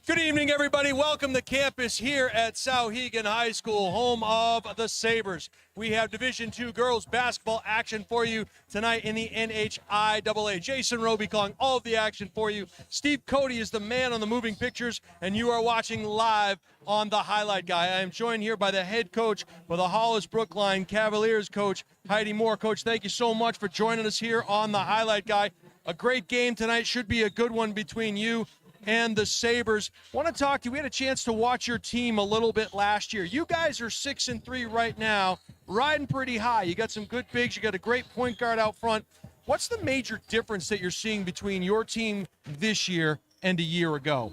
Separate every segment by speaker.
Speaker 1: Good evening, everybody. Welcome to campus here at Souhegan High School, home of the Sabers. We have Division II girls basketball action for you tonight in the NHIAA. Jason Roby calling all of the action for you. Steve Cody is the man on the moving pictures, and you are watching live on the Highlight Guy. I am joined here by the head coach for the Hollis-Brookline Cavaliers, Coach Heidi Moore. Coach, thank you so much for joining us here on the Highlight Guy. A great game tonight. Should be a good one between you and the Sabers. Want to talk to you. We had a chance to watch your team a little bit last year. You guys are 6-3 right now, riding pretty high. You got some good bigs. You got a great point guard out front. What's the major difference that you're seeing between your team this year and a year ago?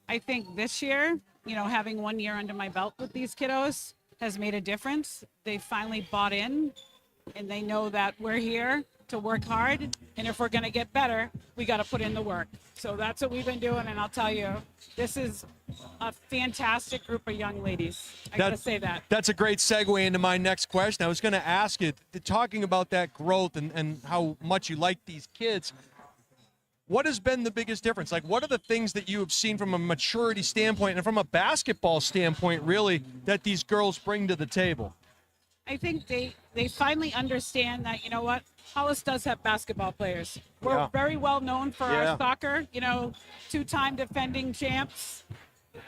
Speaker 2: I think this year, having 1 year under my belt with these kiddos has made a difference. They finally bought in, and they know that we're here to work hard, and if we're going to get better, we got to put in the work. So that's what we've been doing, and I'll tell you, this is a fantastic group of young ladies. I got to say that. That's
Speaker 1: a great segue into my next question. I was going to ask you, talking about that growth and how much you like these kids, what has been the biggest difference? Like, what are the things that you have seen from a maturity standpoint and from a basketball standpoint, really, that these girls bring to the table?
Speaker 2: I think they finally understand that, Hollis does have basketball players. We're very well known for our soccer, two-time defending champs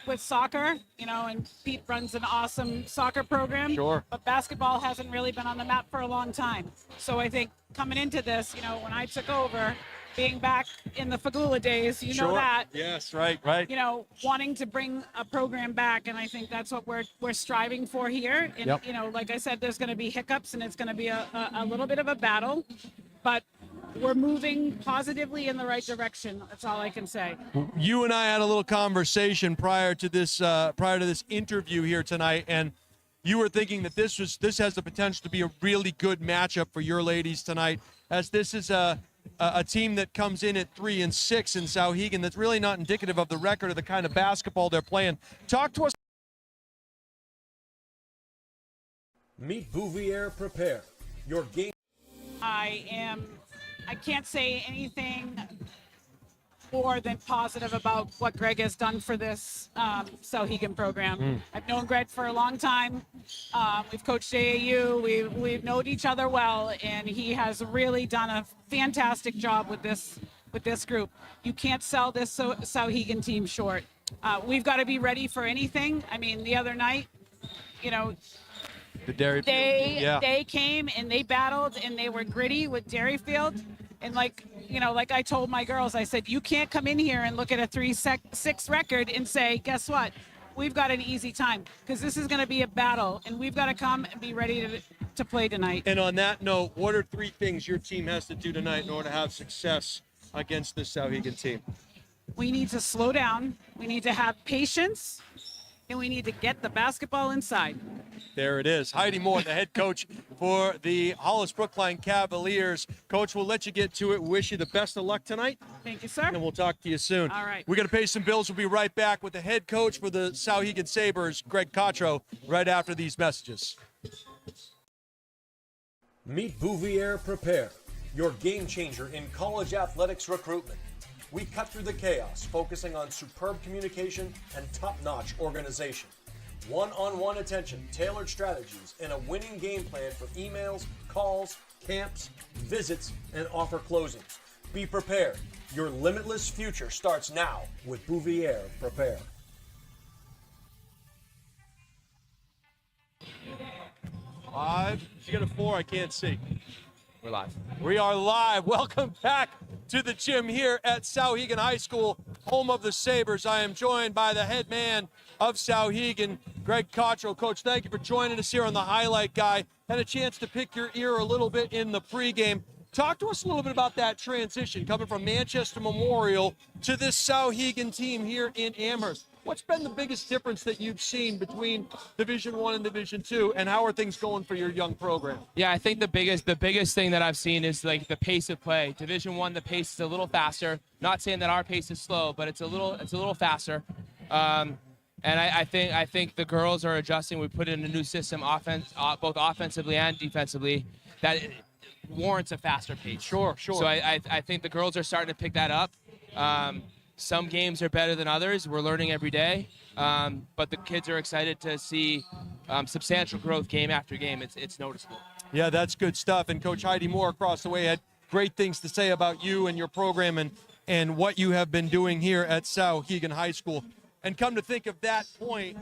Speaker 2: with soccer, and Pete runs an awesome soccer program.
Speaker 1: Sure.
Speaker 2: But basketball hasn't really been on the map for a long time. So I think coming into this, when I took over, being back in the Fagula days, know that.
Speaker 1: Yes, right.
Speaker 2: Wanting to bring a program back, and I think that's what we're striving for here. And, like I said, there's going to be hiccups, and it's going to be a little bit of a battle, but we're moving positively in the right direction. That's all I can say.
Speaker 1: You and I had a little conversation prior to this interview here tonight, and you were thinking that this has the potential to be a really good matchup for your ladies tonight, as this is a team that comes in at 3-6 in Souhegan that's really not indicative of the record of the kind of basketball they're playing. Talk to us.
Speaker 3: Meet Bouvier Prepare, your game.
Speaker 2: I can't say anything more than positive about what Greg has done for this Souhegan program. I've known Greg for a long time. We've coached AAU. We've known each other well, and he has really done a fantastic job with this group. You can't sell this Souhegan team short. We've got to be ready for anything. I mean, the other night, they came and they battled and they were gritty with Dairyfield. And like I told my girls, I said, you can't come in here and look at a 3-6 record and say, guess what? We've got an easy time, because this is going to be a battle, and we've got to come and be ready to play tonight.
Speaker 1: And on that note, what are 3 things your team has to do tonight in order to have success against this Souhegan team?
Speaker 2: We need to slow down. We need to have patience, and we need to get the basketball inside.
Speaker 1: There it is. Heidi Moore, the head coach for the Hollis-Brookline Cavaliers. Coach, we'll let you get to it. Wish you the best of luck tonight.
Speaker 2: Thank you, sir.
Speaker 1: And we'll talk to you soon.
Speaker 2: All right.
Speaker 1: We're going to pay some bills. We'll be right back with the head coach for the Souhegan Sabers, Greg Cotro, right after these messages.
Speaker 3: Meet Bouvier Prepare, your game changer in college athletics recruitment. We cut through the chaos, focusing on superb communication and top-notch organization. One-on-one attention, tailored strategies, and a winning game plan for emails, calls, camps, visits, and offer closings. Be prepared. Your limitless future starts now with Bouvier Prepare.
Speaker 1: Live. You got a 4, I can't see.
Speaker 4: We're live.
Speaker 1: We are live. Welcome back to the gym here at Souhegan High School, home of the Sabers. I am joined by the head man of Souhegan, Greg Cottrell. Coach, thank you for joining us here on the Highlight Guy. Had a chance to pick your ear a little bit in the pregame. Talk to us a little bit about that transition coming from Manchester Memorial to this Souhegan team here in Amherst. What's been the biggest difference that you've seen between Division I and Division II, and how are things going for your young program?
Speaker 4: Yeah, I think the biggest thing that I've seen is like the pace of play. Division I, the pace is a little faster. Not saying that our pace is slow, but it's a little faster. And I think the girls are adjusting. We put in a new system, both offensively and defensively, that warrants a faster pace.
Speaker 1: Sure.
Speaker 4: So I think the girls are starting to pick that up. some games are better than others. We're learning every day, but the kids are excited to see substantial growth game after game. It's noticeable.
Speaker 1: Yeah, that's good stuff. And Coach Heidi Moore across the way had great things to say about you and your program and what you have been doing here at Souhegan High School. And come to think of that point,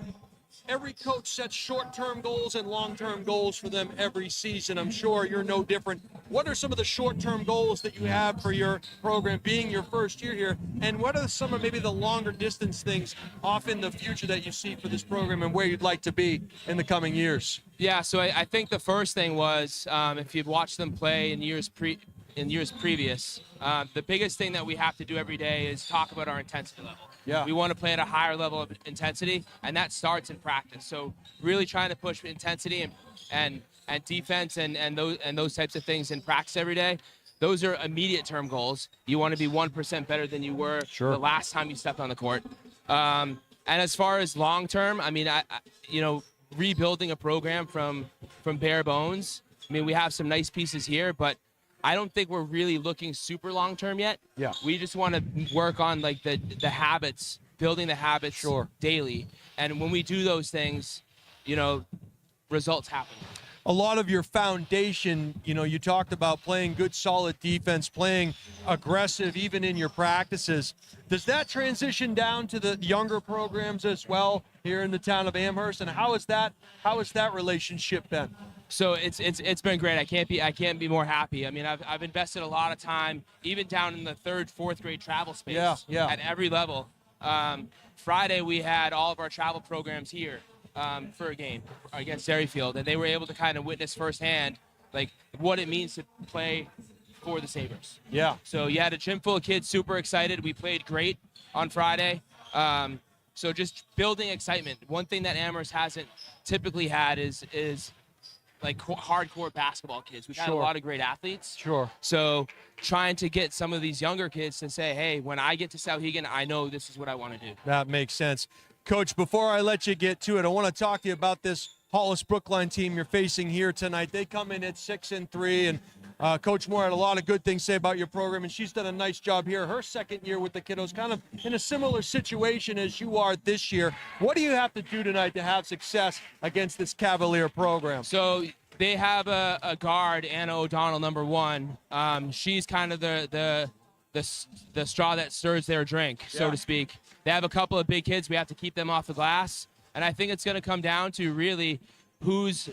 Speaker 1: every coach sets short-term goals and long-term goals for them every season. I'm sure you're no different. What are some of the short-term goals that you have for your program being your first year here? And what are some of maybe the longer distance things off in the future that you see for this program and where you'd like to be in the coming years?
Speaker 4: Yeah, so I think the first thing was if you've watched them play in years previous, the biggest thing that we have to do every day is talk about our intensity level.
Speaker 1: Yeah.
Speaker 4: We want to play at a higher level of intensity, and that starts in practice. So really trying to push intensity and defense and those types of things in practice every day. Those are immediate term goals. You want to be 1% better than you were the last time you stepped on the court. And as far as long term, I mean, I rebuilding a program from bare bones. I mean, we have some nice pieces here, but I don't think we're really looking super long term yet.
Speaker 1: Yeah.
Speaker 4: We just want to work on like the habits, building the habits daily. And when we do those things, results happen.
Speaker 1: A lot of your foundation, you talked about playing good, solid defense, playing aggressive even in your practices. Does that transition down to the younger programs as well here in the town of Amherst? And how has that relationship been?
Speaker 4: So it's been great. I can't be more happy. I mean, I've invested a lot of time, even down in the 3rd, 4th grade travel space at every level. Friday we had all of our travel programs here for a game against Derryfield, and they were able to kind of witness firsthand like what it means to play for the Sabres.
Speaker 1: Yeah.
Speaker 4: So you had a gym full of kids super excited. We played great on Friday. So just building excitement. One thing that Amherst hasn't typically had is like hardcore basketball kids. We've had a lot of great athletes.
Speaker 1: Sure.
Speaker 4: So trying to get some of these younger kids to say, hey, when I get to Souhegan, I know this is what I want to do.
Speaker 1: That makes sense. Coach, before I let you get to it, I want to talk to you about this Hollis-Brookline team you're facing here tonight. They come in at 6-3, and Coach Moore had a lot of good things to say about your program, and she's done a nice job here. Her second year with the kiddos, kind of in a similar situation as you are this year. What do you have to do tonight to have success against this Cavalier program?
Speaker 4: So they have a guard, Anna O'Donnell, number 1. She's kind of the straw that stirs their drink, so to speak. They have a couple of big kids. We have to keep them off the glass. And I think it's going to come down to really whose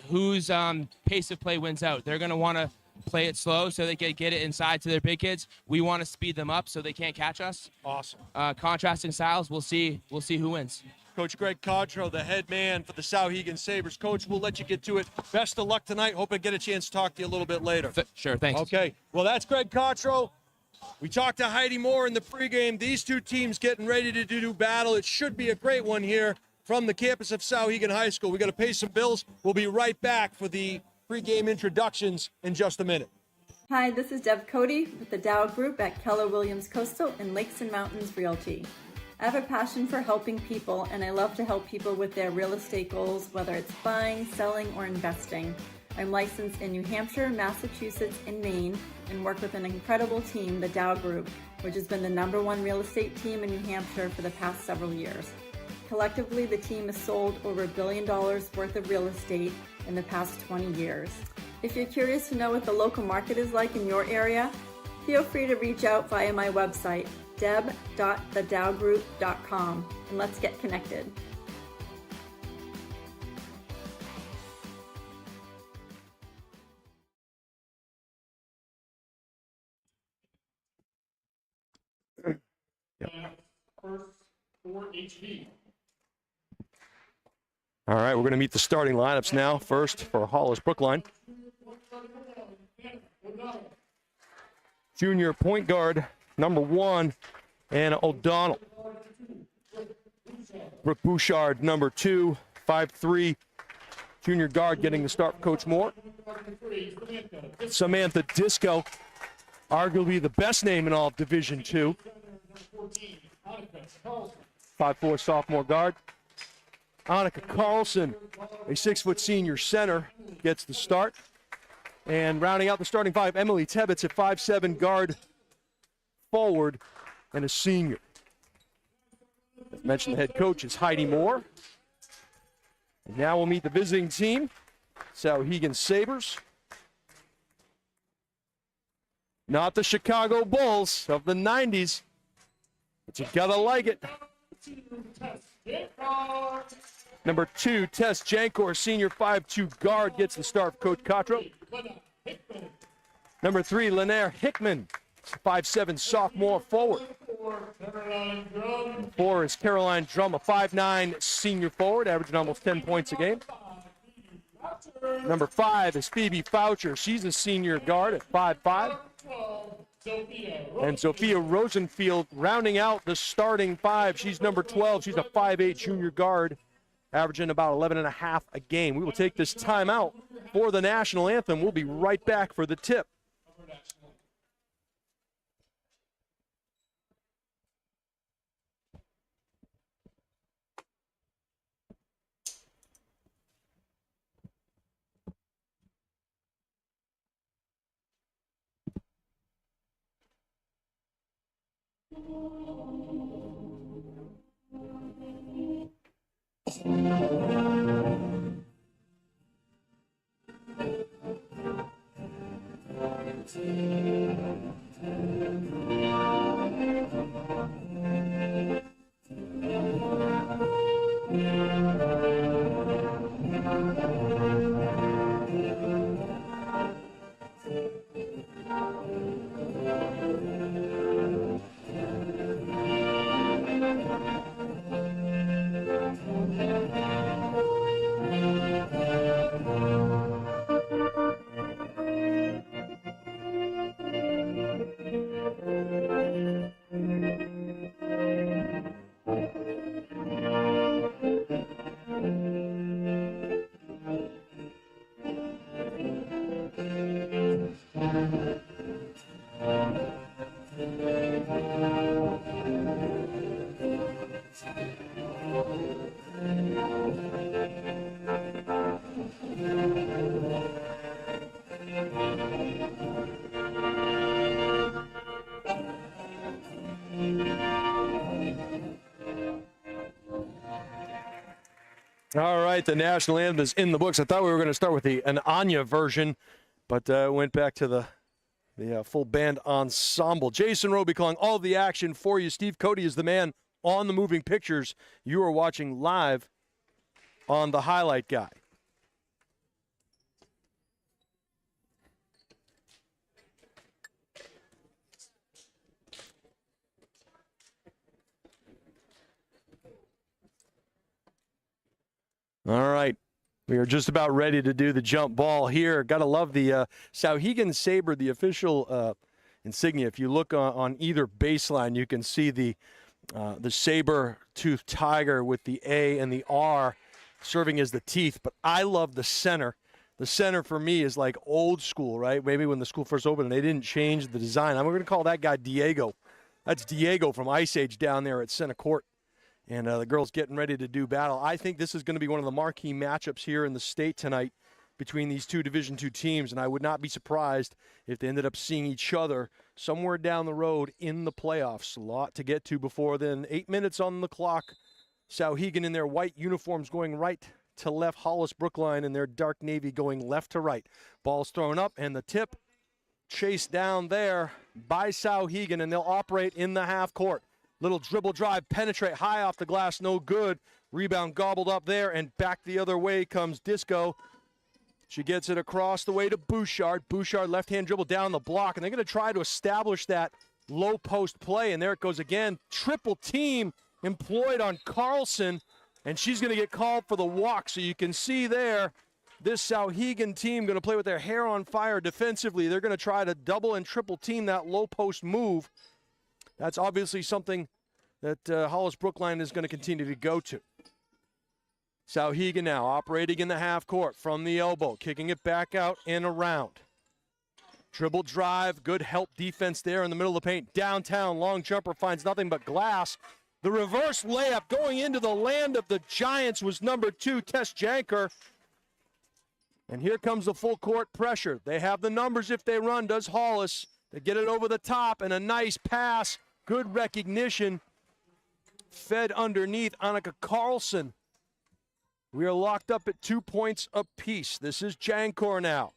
Speaker 4: pace of play wins out. They're going to want to play it slow so they can get it inside to their big kids. We want to speed them up so they can't catch us.
Speaker 1: Awesome.
Speaker 4: Contrasting styles, we'll see who wins.
Speaker 1: Coach Greg Cottrell, the head man for the Souhegan Sabers. Coach, we'll let you get to it. Best of luck tonight. Hope I get a chance to talk to you a little bit later.
Speaker 4: Sure, thanks.
Speaker 1: Okay, well, that's Greg Cottrell. We talked to Heidi Moore in the pregame. These two teams getting ready to do battle. It should be a great one here from the campus of Souhegan High School. We got to pay some bills. We'll be right back for the pregame introductions in just a minute.
Speaker 5: Hi, this is Deb Cody with the Dow Group at Keller Williams Coastal and Lakes and Mountains Realty. I have a passion for helping people, and I love to help people with their real estate goals, whether it's buying, selling, or investing. I'm licensed in New Hampshire, Massachusetts, and Maine, and work with an incredible team, the Dow Group, which has been the #1 real estate team in New Hampshire for the past several years. Collectively, the team has sold over $1 billion worth of real estate in the past 20 years. If you're curious to know what the local market is like in your area, feel free to reach out via my website, deb.thedowgroup.com, and let's get connected.
Speaker 3: All right, we're going to meet the starting lineups now. First for Hollis-Brookline. Junior point guard, number 1, Anna O'Donnell. Brooke Bouchard, number 2, 5'3", junior guard, getting the start for Coach Moore. Samantha Disco, arguably the best name in all of Division II. 5'4" sophomore guard. Annika Carlson, a 6-foot senior center, gets the start. And rounding out the starting 5, Emily Tebbets, a 5'7" guard forward and a senior.
Speaker 6: As mentioned, the head coach is Heidi Moore. And now we'll meet the visiting team, Souhegan Sabers. Not the Chicago Bulls of the 90s, but you gotta like it. Number 2, Tess Jankor, senior 5'2" guard, gets the start for Coach Cottrell. Number 3, Lanier Hickman, 5'7" sophomore forward. 4 is Caroline Drum, a 5'9" senior forward, averaging almost 10 points a game. Number 5 is Phoebe Foucher. She's a senior guard at 5'5". And Sophia Rosenfield rounding out the starting 5. She's number 12. She's a 5'8" junior guard, averaging about 11.5 a game. We will take this timeout for the national anthem. We'll be right back for the tip. All right, the national anthem is in the books. I thought we were going to start with an Anya version, but went back to the full band ensemble. Jason Roby calling all the action for you. Steve Cody is the man on the moving pictures. You are watching live on the highlight guy. All right, we are just about ready to do the jump ball here. Got to love the Souhegan Saber, the official insignia. If you look on either baseline, you can see the saber-toothed tiger with the A and the R serving as the teeth. But I love the center. The center for me is like old school, right? Maybe when the school first opened and they didn't change the design. I'm going to call that guy Diego. That's Diego from Ice Age down there at center court. And the girls getting ready to do battle. I think this is going to be one of the marquee matchups here in the state tonight between these two Division II teams, and I would not be surprised if they ended up seeing each other somewhere down the road in the playoffs. A lot to get to before then. 8 minutes on the clock. Souhegan in their white uniforms going right to left. Hollis-Brookline in their dark navy going left to right. Ball's thrown up, and the tip chased down there by Souhegan, and they'll operate in the half court. Little dribble drive, penetrate high off the glass, no good. Rebound gobbled up there, and back the other way comes Disco. She gets it across the way to Bouchard. Bouchard left-hand dribble down the block, and they're going to try to establish that low post play, and there it goes again. Triple team employed on Carlson, and she's going to get called for the walk. So you can see there, this Souhegan team going to play with their hair on fire defensively. They're going to try to double and triple team that low post move. That's obviously something that Hollis-Brookline is going to continue to go to. Souhegan now operating in the half court from the elbow, kicking it back out and around. Dribble drive, good help defense there in the middle of the paint. Downtown, long jumper finds nothing but glass. The reverse layup going into the land of the Giants was number 2, Tess Janker. And here comes the full court pressure. They have the numbers if they run, does Hollis. They get it over the top and a nice pass. Good recognition Fed underneath, Annika Carlson. We are locked up at 2 points apiece. This is Jankor now.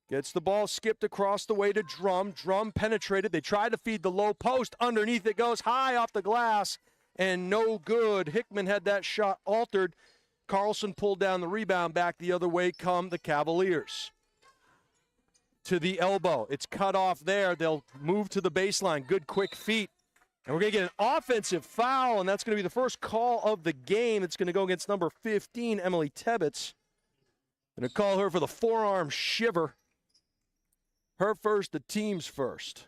Speaker 6: Gets the ball skipped across the way to Drum. Drum penetrated. They tried to feed the low post. Underneath it goes high off the glass and no good. Hickman had that shot altered. Carlson pulled down the rebound. Back the other way come the Cavaliers. To the elbow. It's cut off there. They'll move to the baseline. Good quick feet. And we're going to get an offensive foul, and that's going to be the first call of the game. It's going to go against number 15, Emily Tebbets. Going to call her for the forearm shiver. Her first, the team's first.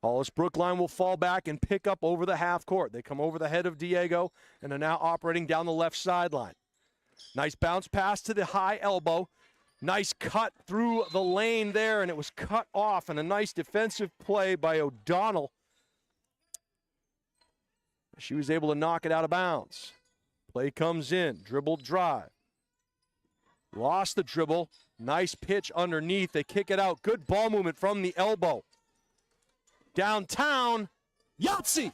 Speaker 6: Hollis-Brookline will fall back and pick up over the half court. They come over the head of Diego and are now operating down the left sideline. Nice bounce pass to the high elbow. Nice cut through the lane there, and it was cut off, and a nice defensive play by O'Donnell. She was able to knock it out of bounds. Play comes in, dribble drive. Lost the dribble. Nice pitch underneath. They kick it out. Good ball movement from the elbow. Downtown, Yahtzee.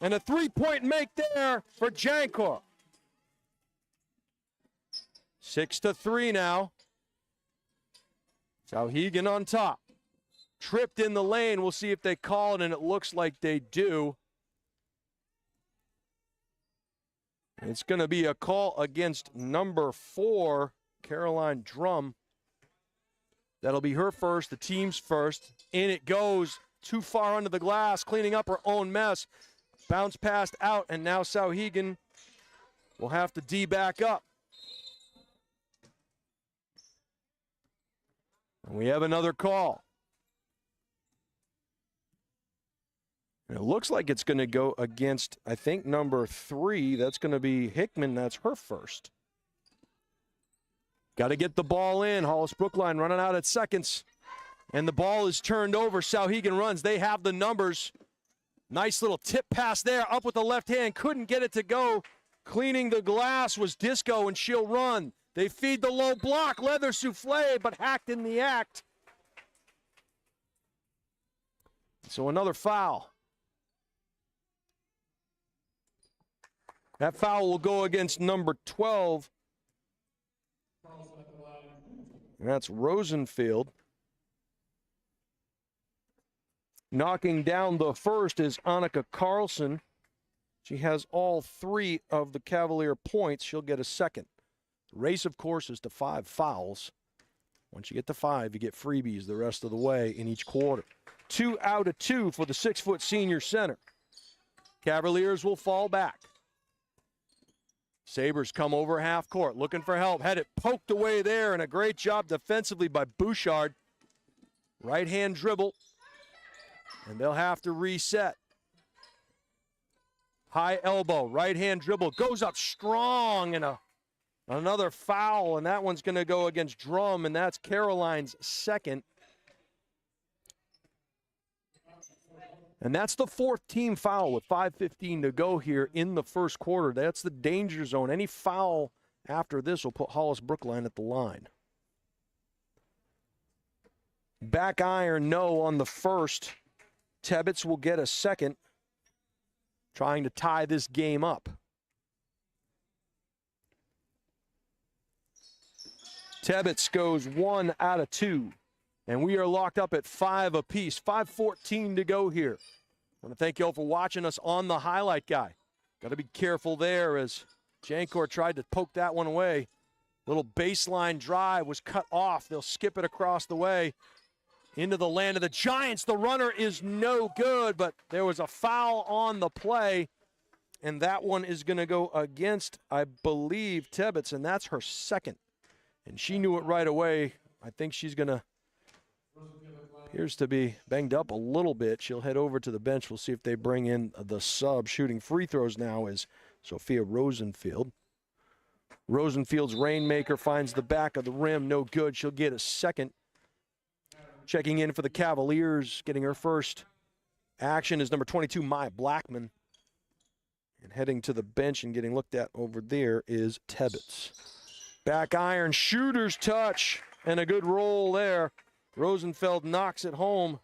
Speaker 6: And a three-point make there for Jankor. 6-3 now. Souhegan on top. Tripped in the lane. We'll see if they call it, and it looks like they do. It's going to be a call against number 4, Caroline Drum. That'll be her first, the team's first. In it goes, too far under the glass, cleaning up her own mess. Bounce passed out, and now Souhegan will have to D back up. And we have another call. And it looks like it's going to go against, I think, number 3. That's going to be Hickman. That's her first. Got to get the ball in. Hollis-Brookline running out at seconds. And the ball is turned over. Souhegan runs. They have the numbers. Nice little tip pass there. Up with the left hand. Couldn't get it to go. Cleaning the glass was Disco, and she'll run. They feed the low block. Leather souffle, but hacked in the act. So another foul. That foul will go against number 12. And that's Rosenfield. Knocking down the first is Annika Carlson. She has all 3 of the Cavalier points. She'll get a second. The race, of course, is to 5 fouls. Once you get to 5, you get freebies the rest of the way in each quarter. 2 out of 2 for the 6-foot senior center. Cavaliers will fall back. Sabers come over half court, looking for help. Had it poked away there, and a great job defensively by Bouchard. Right-hand dribble, and they'll have to reset. High elbow, right-hand dribble, goes up strong, and another foul, and that one's going to go against Drum, and that's Caroline's second. And that's the 4th team foul with 5:15 to go here in the first quarter. That's the danger zone. Any foul after this will put Hollis-Brookline at the line. Back iron, no on the first. Tebbets will get a second, trying to tie this game up. Tebbets goes 1 out of 2. And we are locked up at 5 apiece. 5:14 to go here. I want to thank you all for watching us on the highlight guy. Got to be careful there as Jankor tried to poke that one away. Little baseline drive was cut off. They'll skip it across the way into the land of the Giants. The runner is no good, but there was a foul on the play. And that one is going to go against, I believe, Tebbets, and that's her second. And she knew it right away. I think she's going to, appears to be banged up a little bit. She'll head over to the bench. We'll see if they bring in the sub. Shooting free throws now is Sophia Rosenfield. Rosenfield's rainmaker finds the back of the rim. No good. She'll get a second. Checking in for the Cavaliers, getting her first action is number 22, Maya Blackman. And heading to the bench and getting looked at over there is Tebbets. Back iron, shooter's touch, and a good roll there. Rosenfeld knocks it home.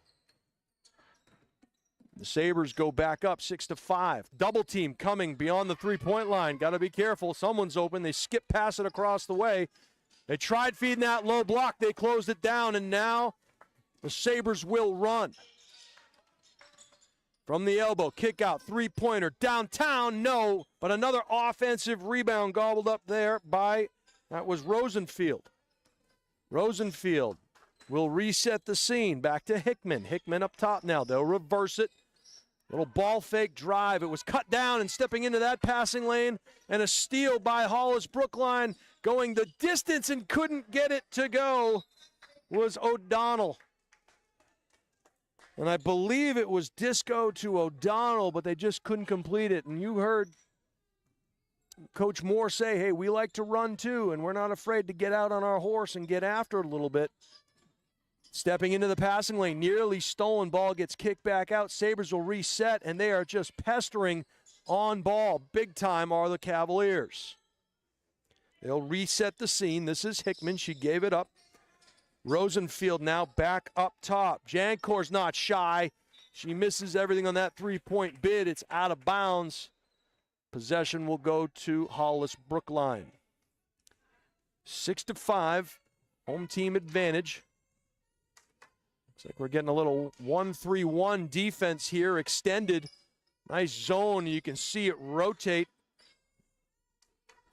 Speaker 6: The Sabres go back up 6-5. Double team coming beyond the three-point line. Got to be careful. Someone's open. They skip past it across the way. They tried feeding that low block. They closed it down, and now the Sabres will run. From the elbow, kick out, three-pointer, downtown, no. But another offensive rebound gobbled up there by, that was Rosenfield. Rosenfield will reset the scene. Back to Hickman. Hickman up top now. They'll reverse it. Little ball fake drive. It was cut down and stepping into that passing lane. And a steal by Hollis-Brookline going the distance and couldn't get it to go was O'Donnell. And I believe it was Disco to O'Donnell, but they just couldn't complete it. And you heard Coach Moore say, hey, we like to run too, and we're not afraid to get out on our horse and get after it a little bit. Stepping into the passing lane, nearly stolen ball gets kicked back out. Sabres will reset, and they are just pestering on ball. Big time are the Cavaliers. They'll reset the scene. This is Hickman. She gave it up. Rosenfield now back up top. Jankor's not shy. She misses everything on that three-point bid. It's out of bounds. Possession will go to Hollis-Brookline. 6-5, home team advantage. Looks like we're getting a little 1-3-1 defense here, extended. Nice zone. You can see it rotate.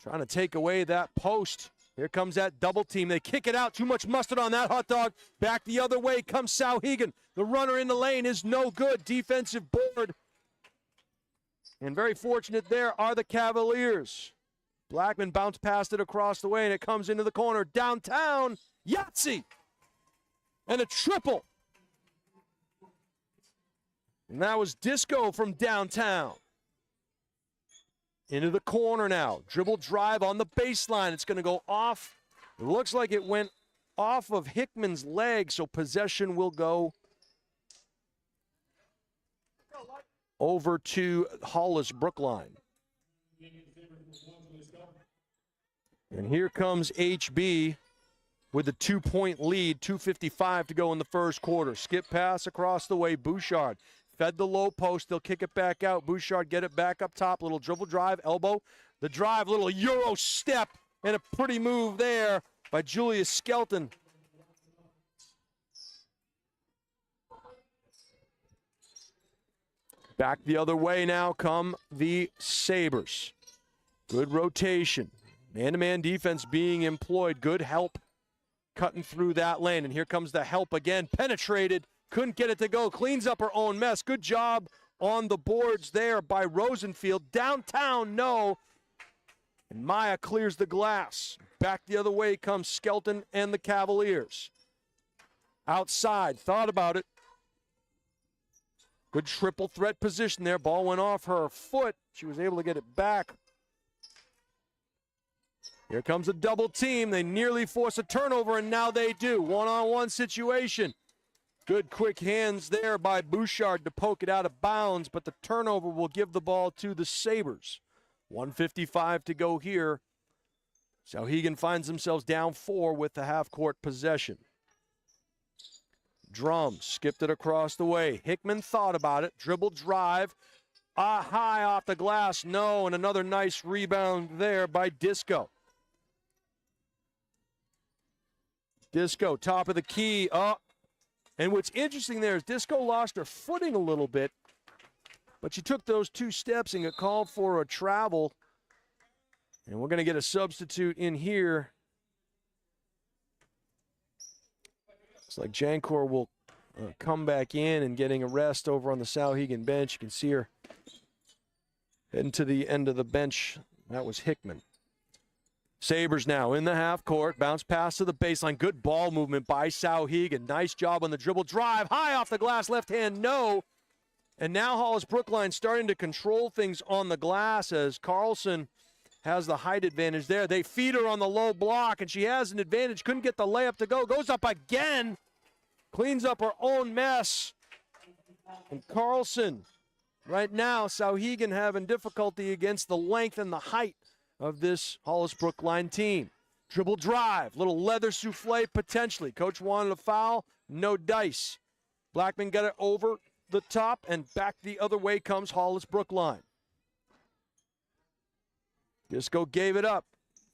Speaker 6: Trying to take away that post. Here comes that double team. They kick it out. Too much mustard on that hot dog. Back the other way comes Souhegan. The runner in the lane is no good. Defensive board. And very fortunate there are the Cavaliers. Blackman bounced past it across the way, and it comes into the corner. Downtown, Yahtzee. And a triple. And that was Disco from downtown. Into the corner now. Dribble drive on the baseline. It's going to go off. It looks like it went off of Hickman's leg, so possession will go over to Hollis-Brookline. And here comes HB with a 2-point lead, 2:55 to go in the first quarter. Skip pass across the way, Bouchard. Fed the low post, they'll kick it back out. Bouchard get it back up top, little dribble drive, elbow. The drive, little Euro step, and a pretty move there by Julia Skelton. Back the other way now come the Sabres. Good rotation. Man-to-man defense being employed. Good help cutting through that lane. And here comes the help again. Penetrated. Couldn't get it to go. Cleans up her own mess. Good job on the boards there by Rosenfield. Downtown, no. And Maya clears the glass. Back the other way comes Skelton and the Cavaliers. Outside. Thought about it. Good triple threat position there. Ball went off her foot. She was able to get it back. Here comes a double team. They nearly force a turnover, and now they do. One-on-one situation. Good quick hands there by Bouchard to poke it out of bounds, but the turnover will give the ball to the Sabres. 1:55 to go here. Souhegan finds themselves down 4 with the half-court possession. Drum skipped it across the way. Hickman thought about it. Dribble drive. High off the glass. No, and another nice rebound there by Disco. Disco, top of the key. And what's interesting there is Disco lost her footing a little bit, but she took those 2 steps and got called for a travel. And we're going to get a substitute in here. Looks like Jankor will come back in and getting a rest over on the Souhegan bench. You can see her heading to the end of the bench. That was Hickman. Sabres now in the half court. Bounce pass to the baseline. Good ball movement by Souhegan. Nice job on the dribble drive. High off the glass. Left hand, no. And now Hollis-Brookline starting to control things on the glass as Carlson has the height advantage there. They feed her on the low block, and she has an advantage. Couldn't get the layup to go. Goes up again. Cleans up her own mess. And Carlson, right now, Souhegan having difficulty against the length and the height of this Hollis-Brookline team. Dribble drive, little leather souffle potentially. Coach wanted a foul, no dice. Blackman got it over the top, and back the other way comes Hollis-Brookline. Disco gave it up.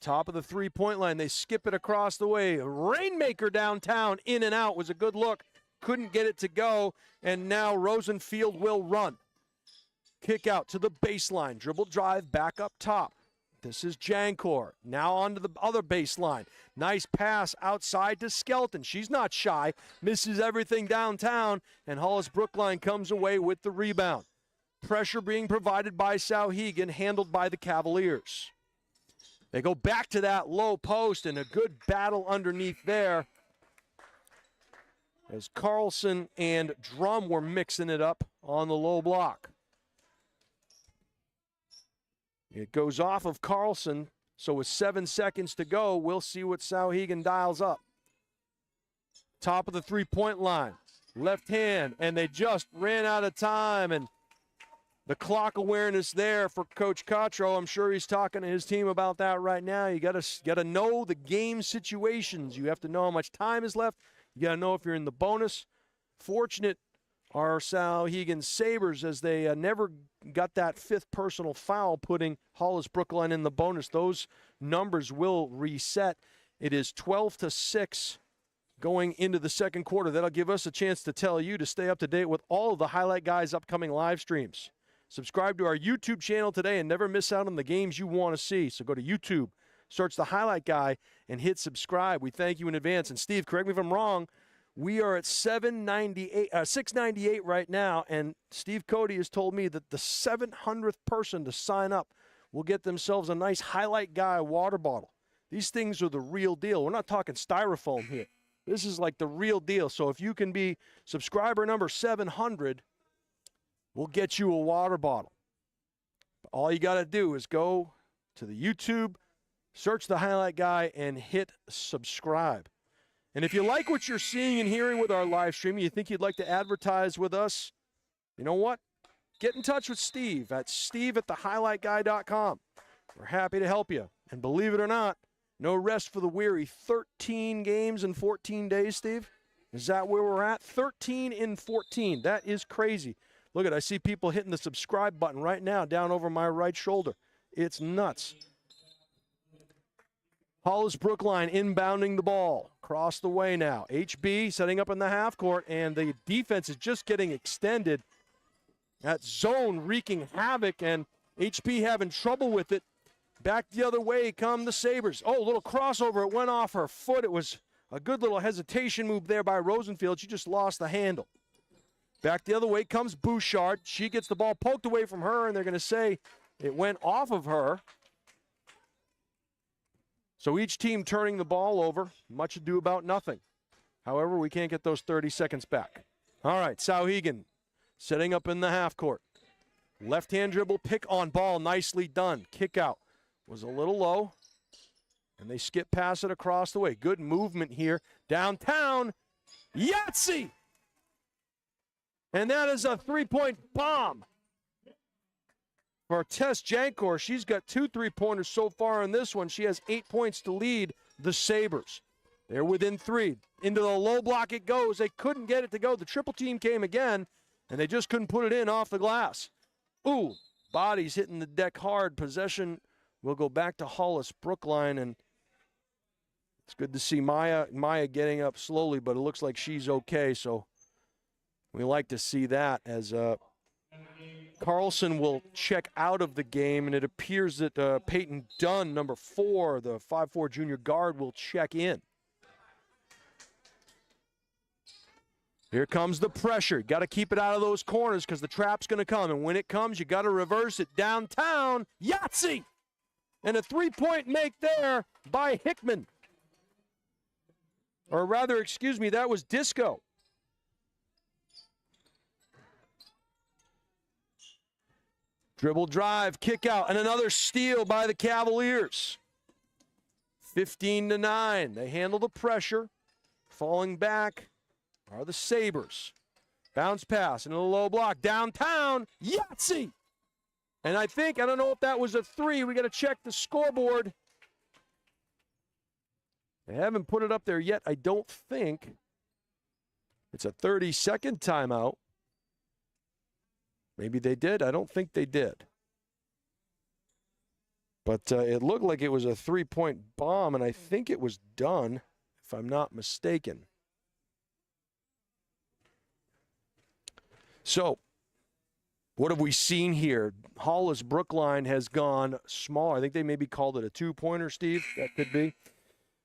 Speaker 6: Top of the three-point line. They skip it across the way. Rainmaker downtown, in and out, was a good look. Couldn't get it to go, and now Rosenfield will run. Kick out to the baseline. Dribble drive back up top. This is Jankor. Now onto the other baseline. Nice pass outside to Skelton. She's not shy. Misses everything downtown, and Hollis-Brookline comes away with the rebound. Pressure being provided by Souhegan, handled by the Cavaliers. They go back to that low post, and a good battle underneath there as Carlson and Drum were mixing it up on the low block. It goes off of Carlson, so with 7 seconds to go, we'll see what Souhegan dials up. Top of the three-point line, left hand, and they just ran out of time, and the clock awareness there for Coach Cottrell. I'm sure he's talking to his team about that right now. You got to know the game situations. You have to know how much time is left. You got to know if you're in the bonus. Fortunate are Souhegan Sabers, as they never got that fifth personal foul, putting Hollis-Brookline in the bonus. Those numbers will reset. It is 12-6 going into the second quarter. That'll give us a chance to tell you to stay up to date with all of the Highlight Guys' upcoming live streams. Subscribe to our YouTube channel today and never miss out on the games you want to see. So go to YouTube, search the Highlight Guy, and hit subscribe. We thank you in advance. And Steve, correct me if I'm wrong, we are at 698 right now, and Steve Cody has told me that the 700th person to sign up will get themselves a nice Highlight Guy water bottle. These things are the real deal. We're not talking styrofoam here. This is like the real deal. So if you can be subscriber number 700, we'll get you a water bottle. All you got to do is go to the YouTube, search the Highlight Guy, and hit subscribe. And if you like what you're seeing and hearing with our live stream, you think you'd like to advertise with us, you know what? Get in touch with Steve at steve@thehighlightguy.com. We're happy to help you. And believe it or not, no rest for the weary. 13 games in 14 days, Steve. Is that where we're at? 13 in 14. That is crazy. Look at, I see people hitting the subscribe button right now down over my right shoulder. It's nuts. Hollis-Brookline inbounding the ball. Across the way now. HB setting up in the half court, and the defense is just getting extended. That zone wreaking havoc, and HB having trouble with it. Back the other way come the Sabres. Oh, a little crossover. It went off her foot. It was a good little hesitation move there by Rosenfield. She just lost the handle. Back the other way comes Bouchard. She gets the ball poked away from her, and they're going to say it went off of her. So each team turning the ball over. Much ado about nothing. However, we can't get those 30 seconds back. All right, Souhegan setting up in the half court. Left-hand dribble, pick on ball, nicely done. Kick out was a little low, and they skip past it across the way. Good movement here. Downtown, Yahtzee! And that is a three-point bomb for Tess Jankor. She's got 2 3-pointers so far in this one. She has 8 points to lead the Sabres. They're within 3. Into the low block it goes. They couldn't get it to go. The triple team came again, and they just couldn't put it in off the glass. Ooh, bodies hitting the deck hard. Possession will go back to Hollis-Brookline, and it's good to see Maya getting up slowly, but it looks like she's okay, so we like to see that, as Carlson will check out of the game, and it appears that Peyton Dunn, number 4, the 5'4" junior guard, will check in. Here comes the pressure. Got to keep it out of those corners because the trap's going to come, and when it comes, you got to reverse it downtown. Yahtzee! And a 3-point make there by Hickman. Or rather, excuse me, that was Disco. Dribble drive, kick out, and another steal by the Cavaliers. 15-9. They handle the pressure. Falling back are the Sabres. Bounce pass into the low block. Downtown, Yahtzee! And I don't know if that was a 3. We got to check the scoreboard. They haven't put it up there yet, I don't think. It's a 30-second timeout. Maybe they did. I don't think they did. But it looked like it was a three-point bomb, and I think it was done, if I'm not mistaken. So, what have we seen here? Hollis-Brookline has gone smaller. I think they maybe called it a two-pointer, Steve. That could be.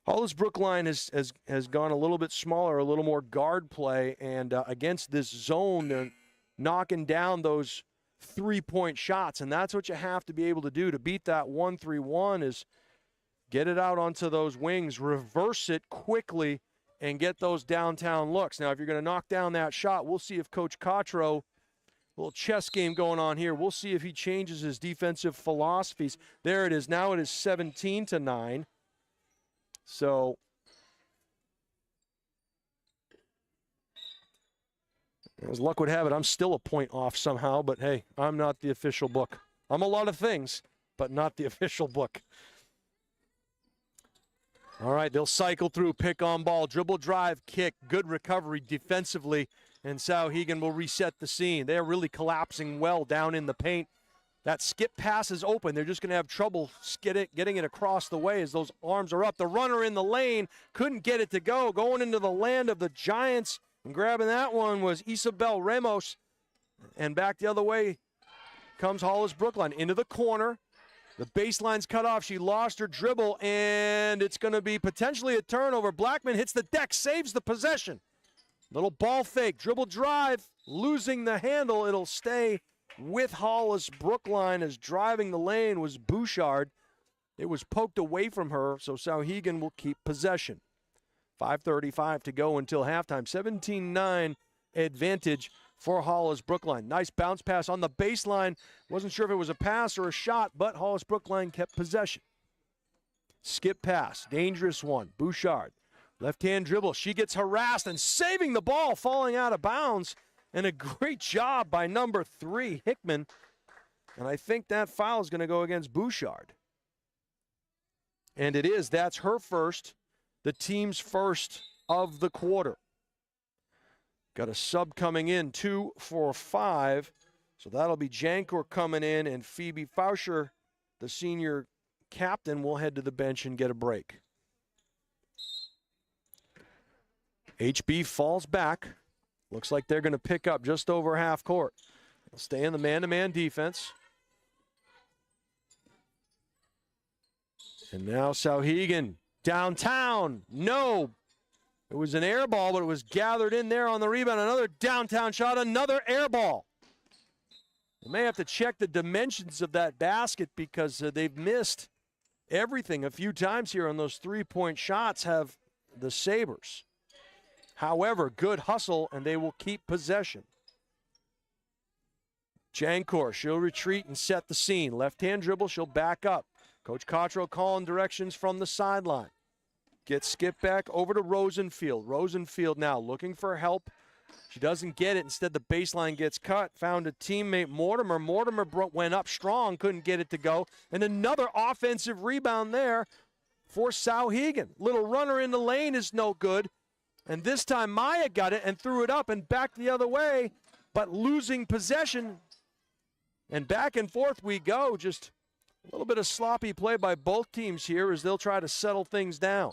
Speaker 6: Hollis-Brookline has gone a little bit smaller, a little more guard play, and against this zone, they're knocking down those three-point shots, and that's what you have to be able to do to beat that 1-3-1 is get it out onto those wings, reverse it quickly, and get those downtown looks. Now, if you're going to knock down that shot, we'll see if Coach Cotro, a little chess game going on here, we'll see if he changes his defensive philosophies. There it is. Now it is 17-9. So as luck would have it, I'm still a point off somehow, but hey, I'm not the official book. I'm a lot of things, but not the official book. All right, they'll cycle through, pick on ball, dribble, drive, kick, good recovery defensively, and Souhegan will reset the scene. They're really collapsing well down in the paint. That skip pass is open. They're just going to have trouble getting it across the way as those arms are up. The runner in the lane couldn't get it to go. Going into the land of the Giants and grabbing that one was Isabel Ramos. And back the other way comes Hollis-Brookline into the corner. The baseline's cut off. She lost her dribble, and it's going to be potentially a turnover. Blackman hits the deck, saves the possession. Little ball fake, dribble drive, losing the handle. It'll stay with Hollis-Brookline as driving the lane was Bouchard. It was poked away from her, so Souhegan will keep possession. 5:35 to go until halftime. 17-9 advantage for Hollis-Brookline. Nice bounce pass on the baseline. Wasn't sure if it was a pass or a shot, but Hollis-Brookline kept possession. Skip pass, dangerous one. Bouchard, left-hand dribble. She gets harassed and saving the ball, falling out of bounds. And a great job by number 3, Hickman. And I think that foul is going to go against Bouchard. And it is. That's her first, the team's first of the quarter. Got a sub coming in, 2 for 5. So that'll be Jankor coming in, and Phoebe Fauscher, the senior captain, will head to the bench and get a break. HB falls back. Looks like they're going to pick up just over half court. They'll stay in the man-to-man defense. And now Souhegan downtown. No. It was an air ball, but it was gathered in there on the rebound. Another downtown shot, another air ball. They may have to check the dimensions of that basket because they've missed everything a few times here on those three-point shots have the Sabres. However, good hustle, and they will keep possession. Jankor, she'll retreat and set the scene. Left-hand dribble, she'll back up. Coach Cottrell calling directions from the sideline. Gets skipped back over to Rosenfield. Rosenfield now looking for help. She doesn't get it. Instead, the baseline gets cut. Found a teammate, Mortimer. Mortimer went up strong, couldn't get it to go. And another offensive rebound there for Souhegan. Little runner in the lane is no good. And this time Maya got it and threw it up and back the other way, but losing possession. And back and forth we go. Just a little bit of sloppy play by both teams here as they'll try to settle things down.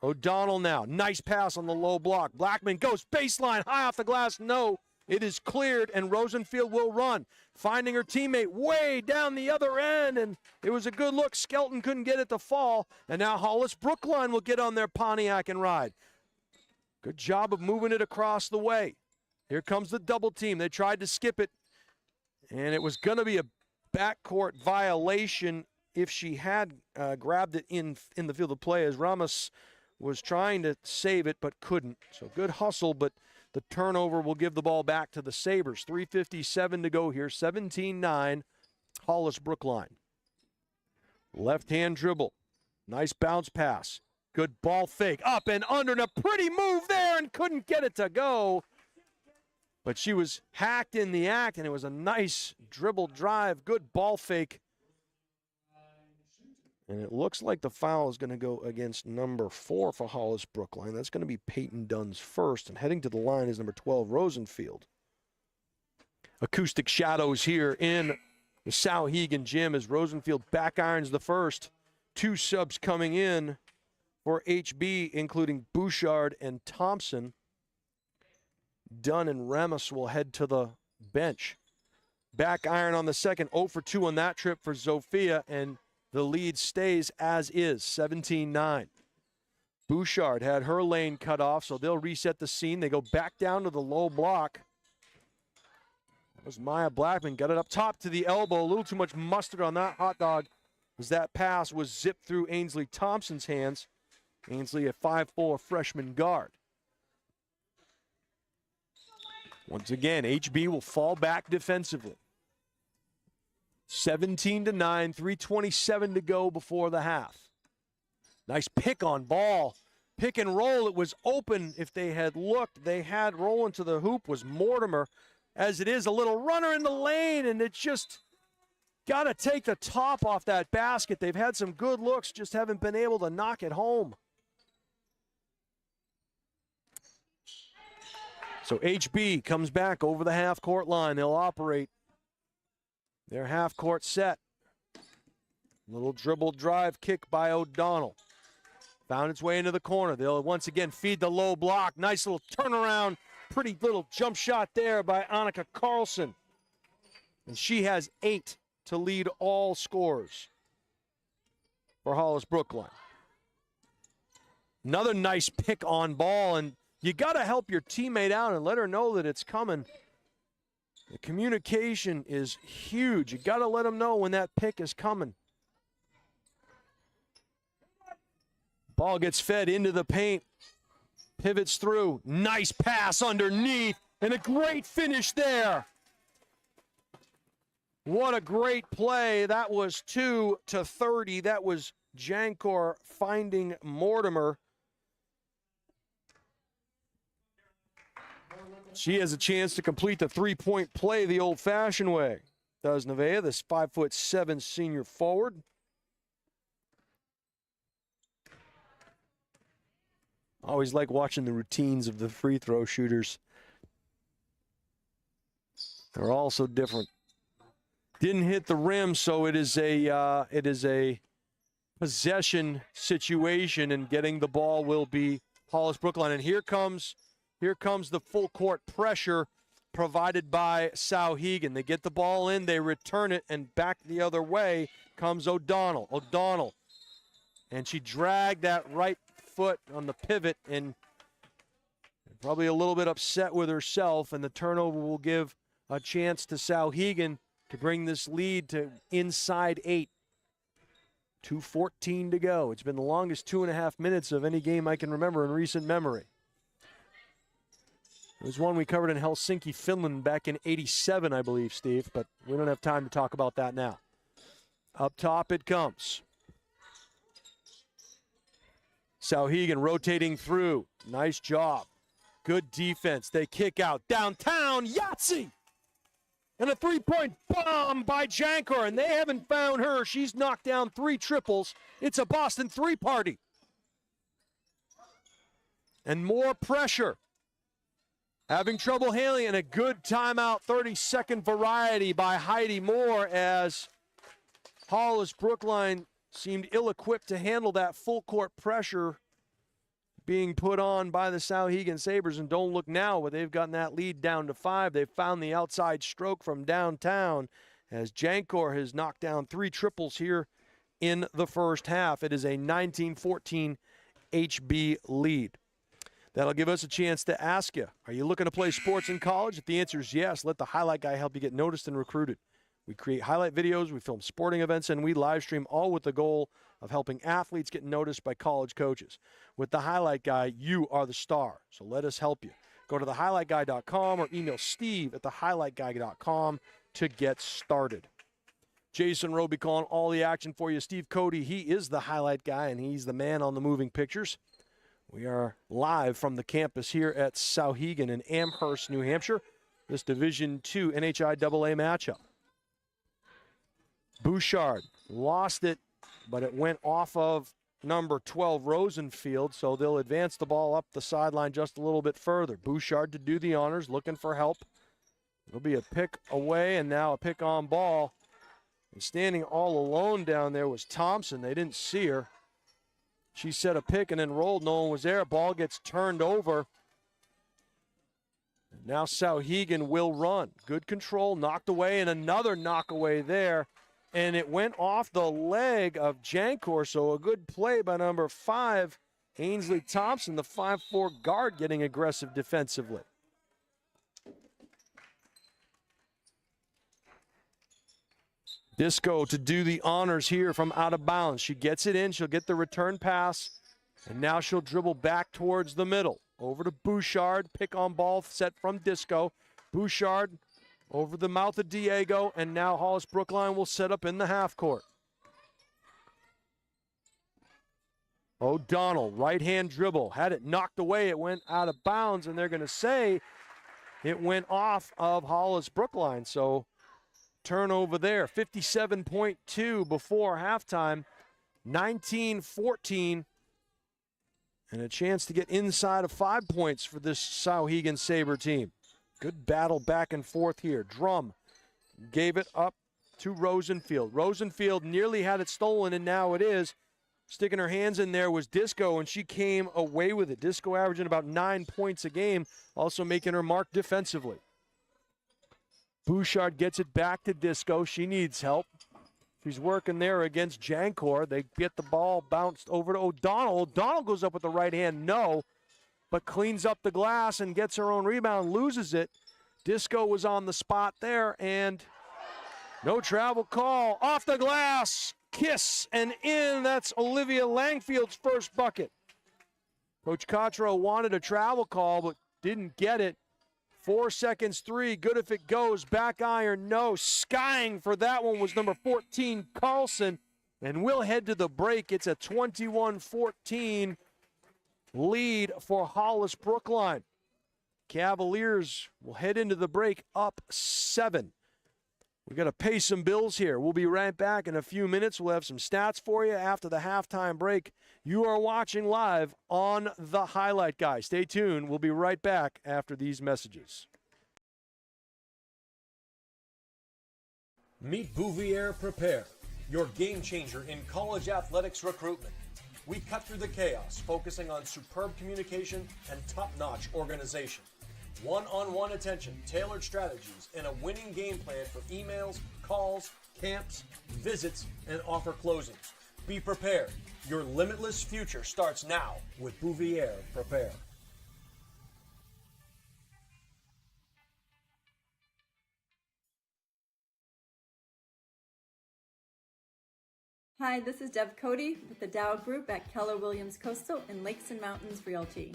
Speaker 6: O'Donnell now. Nice pass on the low block. Blackman goes baseline, high off the glass. No, it is cleared, and Rosenfield will run. Finding her teammate way down the other end, and it was a good look. Skelton couldn't get it to fall, and now Hollis-Brookline will get on their Pontiac and ride. Good job of moving it across the way. Here comes the double team. They tried to skip it, and it was going to be a backcourt violation if she had grabbed it in the field of play as Ramos was trying to save it but couldn't. So good hustle, but the turnover will give the ball back to the Sabres. 3:57 to go here, 17-9, Hollis-Brookline. Left-hand dribble, nice bounce pass. Good ball fake, up and under, and a pretty move there, and couldn't get it to go. But she was hacked in the act, and it was a nice dribble drive, good ball fake. And it looks like the foul is going to go against number 4 for Hollis-Brookline. That's going to be Peyton Dunn's first. And heading to the line is number 12, Rosenfield. acoustic shadows here in the Souhegan gym as Rosenfield back irons the first. 2 subs coming in for HB, including Bouchard and Thompson. Dunn and Remus will head to the bench. Back iron on the second, 0 for 2 on that trip for Zofia, and the lead stays as is, 17-9. Bouchard had her lane cut off, so they'll reset the scene. They go back down to the low block. That was Maya Blackman, got it up top to the elbow. A little too much mustard on that hot dog as that pass was zipped through Ainsley Thompson's hands. Ainsley, a 5'4" freshman guard. Once again, HB will fall back defensively. 17-9, 3:27 to go before the half. Nice pick on ball. Pick and roll. It was open. If they had looked, they had rolling to the hoop was Mortimer. As it is, a little runner in the lane, and it just got to take the top off that basket. They've had some good looks, just haven't been able to knock it home. So HB comes back over the half-court line. They'll operate their half-court set. Little dribble drive kick by O'Donnell. Found its way into the corner. They'll once again feed the low block. Nice little turnaround. Pretty little jump shot there by Annika Carlson. And she has 8 to lead all scorers for Hollis-Brookline. Another nice pick on ball, and you got to help your teammate out and let her know that it's coming. The communication is huge. You got to let them know when that pick is coming. Ball gets fed into the paint. Pivots through. Nice pass underneath. And a great finish there. What a great play. That was 2 to 30. That was Jankor finding Mortimer. She has a chance to complete the three-point play the old-fashioned way. Does Nevaeh, this 5'7" senior forward. Always like watching the routines of the free throw shooters. They're all so different. Didn't hit the rim, so it is a possession situation, and getting the ball will be Hollis-Brookline. And here comes the full court pressure provided by Souhegan. They get the ball in, they return it, and back the other way comes O'Donnell. And she dragged that right foot on the pivot, and probably a little bit upset with herself, and the turnover will give a chance to Souhegan to bring this lead to inside 8. 2:14 to go. It's been the longest 2.5 minutes of any game I can remember in recent memory. It was one we covered in Helsinki, Finland back in '87, I believe, Steve, but we don't have time to talk about that now. Up top it comes. Souhegan rotating through. Nice job. Good defense. They kick out. Downtown, Yahtzee! And a three-point bomb by Jankor, and they haven't found her. She's knocked down 3 triples. It's a Boston 3 party. And more pressure. Having trouble handling, and a good timeout, 30-second variety by Heidi Moore, as Hollis-Brookline seemed ill-equipped to handle that full-court pressure being put on by the Souhegan Sabers. And don't look now, but they've gotten that lead down to 5. They've found the outside stroke from downtown as Jankor has knocked down 3 triples here in the first half. It is a 19-14 HB lead. That'll give us a chance to ask you, are you looking to play sports in college? If the answer is yes, let the highlight guy help you get noticed and recruited. We create highlight videos, we film sporting events, and we live stream, all with the goal of helping athletes get noticed by college coaches. With the highlight guy, you are the star, so let us help you. Go to thehighlightguy.com or email steve@thehighlightguy.com to get started. Jason Roby calling all the action for you. Steve Cody, he is the highlight guy, and he's the man on the moving pictures. We are live from the campus here at Souhegan in Amherst, New Hampshire. This Division II NHIAA matchup. Bouchard lost it, but it went off of number 12, Rosenfield, so they'll advance the ball up the sideline just a little bit further. Bouchard to do the honors, looking for help. It'll be a pick away and now a pick on ball. And standing all alone down there was Thompson. They didn't see her. She set a pick and then rolled. No one was there. Ball gets turned over. Now Souhegan will run. Good control, knocked away, and another knock away there. And it went off the leg of Jankor, so a good play by number 5, Ainsley Thompson, the 5'4" guard, getting aggressive defensively. Disco to do the honors here from out of bounds. She gets it in. She'll get the return pass. And now she'll dribble back towards the middle. Over to Bouchard. Pick on ball set from Disco. Bouchard over the mouth of Diego. And now Hollis-Brookline will set up in the half court. O'Donnell, right-hand dribble. Had it knocked away. It went out of bounds. And they're going to say it went off of Hollis-Brookline. So turnover there. 57.2 before halftime. 19-14. And a chance to get inside of 5 points for this Souhegan Saber team. Good battle back and forth here. Drum gave it up to Rosenfield. Rosenfield nearly had it stolen, and now it is. Sticking her hands in there was Disco, and she came away with it. Disco averaging about 9 points a game, also making her mark defensively. Bouchard gets it back to Disco. She needs help. She's working there against Jankor. They get the ball bounced over to O'Donnell. O'Donnell goes up with the right hand, no, but cleans up the glass and gets her own rebound, loses it. Disco was on the spot there, and no travel call. Off the glass, kiss, and in. That's Olivia Langfield's first bucket. Coach Cottrell wanted a travel call, but didn't get it. 4 seconds, 3, good if it goes. Back iron, no. Skying for that one was number 14, Carlson. And we'll head to the break. It's a 21-14 lead for Hollis-Brookline. Cavaliers will head into the break up 7. We've got to pay some bills here. We'll be right back in a few minutes. We'll have some stats for you after the halftime break. You are watching live on the Highlight Guy. Stay tuned. We'll be right back after these messages.
Speaker 3: Meet Bouvier Prepare, your game changer in college athletics recruitment. We cut through the chaos, focusing on superb communication and top-notch organization. One-on-one attention, tailored strategies, and a winning game plan for emails, calls, camps, visits, and offer closings. Be prepared. Your limitless future starts now with Bouvier Prepare.
Speaker 5: Hi, this is Deb Cody with the Dow Group at Keller Williams Coastal and Lakes and Mountains Realty.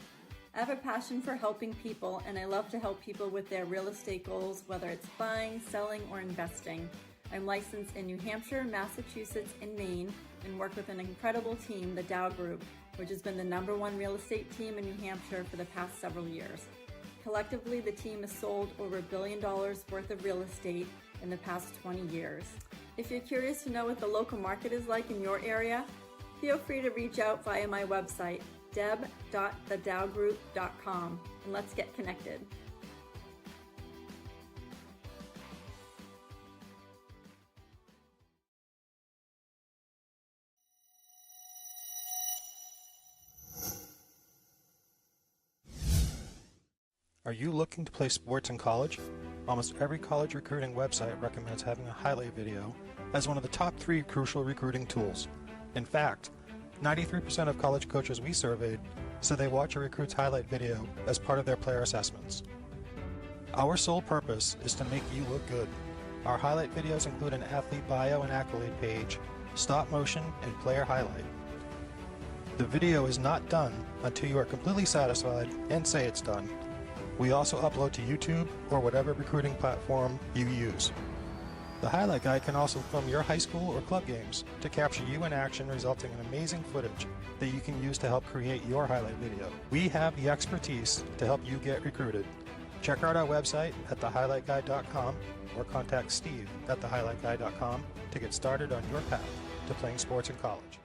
Speaker 5: I have a passion for helping people, and I love to help people with their real estate goals, whether it's buying, selling, or investing. I'm licensed in New Hampshire, Massachusetts, and Maine, and work with an incredible team, the Dow Group, which has been the #1 real estate team in New Hampshire for the past several years. Collectively, the team has sold over $1 billion worth of real estate in the past 20 years. If you're curious to know what the local market is like in your area, feel free to reach out via my website, deb.thedowgroup.com, and let's get connected.
Speaker 7: Are you looking to play sports in college? Almost every college recruiting website recommends having a highlight video as one of the top 3 crucial recruiting tools. In fact, 93% of college coaches we surveyed said they watch a recruit's highlight video as part of their player assessments. Our sole purpose is to make you look good. Our highlight videos include an athlete bio and accolade page, stop motion, and player highlight. The video is not done until you are completely satisfied and say it's done. We also upload to YouTube or whatever recruiting platform you use. The Highlight Guy can also film your high school or club games to capture you in action, resulting in amazing footage that you can use to help create your highlight video. We have the expertise to help you get recruited. Check out our website at thehighlightguy.com or contact Steve at thehighlightguy.com to get started on your path to playing sports in college.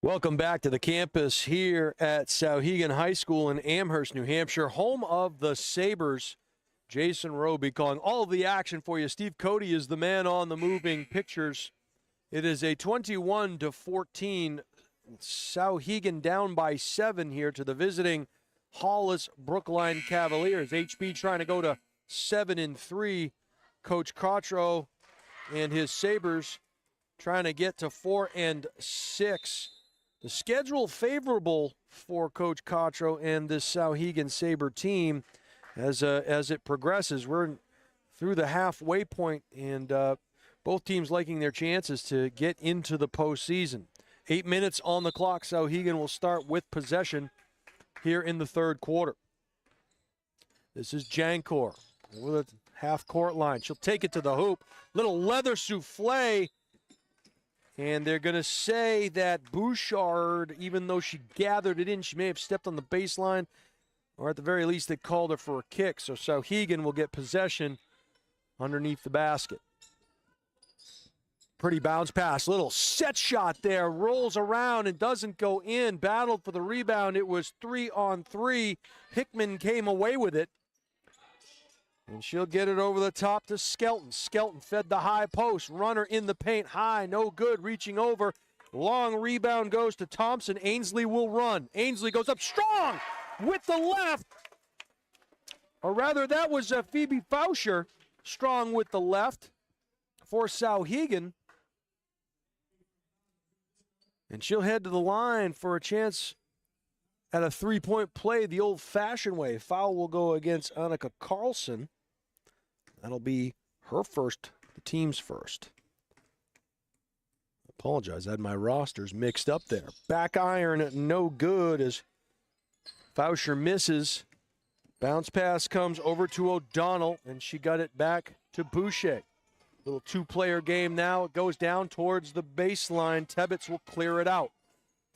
Speaker 6: Welcome back to the campus here at Souhegan High School in Amherst, New Hampshire, home of the Sabers. Jason Roby calling all of the action for you. Steve Cody is the man on the moving pictures. It is a 21-14. Souhegan down by 7 here to the visiting Hollis-Brookline Cavaliers. HB trying to go to 7-3. Coach Cottrell and his Sabers trying to get to 4-6. The schedule favorable for Coach Cottrell and this Souhegan Saber team as it progresses. We're through the halfway point, and both teams liking their chances to get into the postseason. 8 minutes on the clock. Souhegan will start with possession here in the third quarter. This is Jankor with a half-court line. She'll take it to the hoop. Little leather souffle. And they're going to say that Bouchard, even though she gathered it in, she may have stepped on the baseline, or at the very least they called her for a kick. So Souhegan will get possession underneath the basket. Pretty bounce pass, little set shot there, rolls around and doesn't go in. Battled for the rebound. It was 3-on-3. Hickman came away with it. And she'll get it over the top to Skelton. Skelton fed the high post. Runner in the paint. High, no good. Reaching over. Long rebound goes to Thompson. Ainsley will run. Ainsley goes up strong with the left. Or rather, that was Phoebe Fauscher. Strong with the left for Souhegan. And she'll head to the line for a chance at a three-point play the old-fashioned way. Foul will go against Annika Carlson. That'll be her first, the team's first. Apologize, I had my rosters mixed up there. Back iron, no good as Fauscher misses. Bounce pass comes over to O'Donnell, and she got it back to Boucher. Little two-player game now. It goes down towards the baseline. Tebbets will clear it out.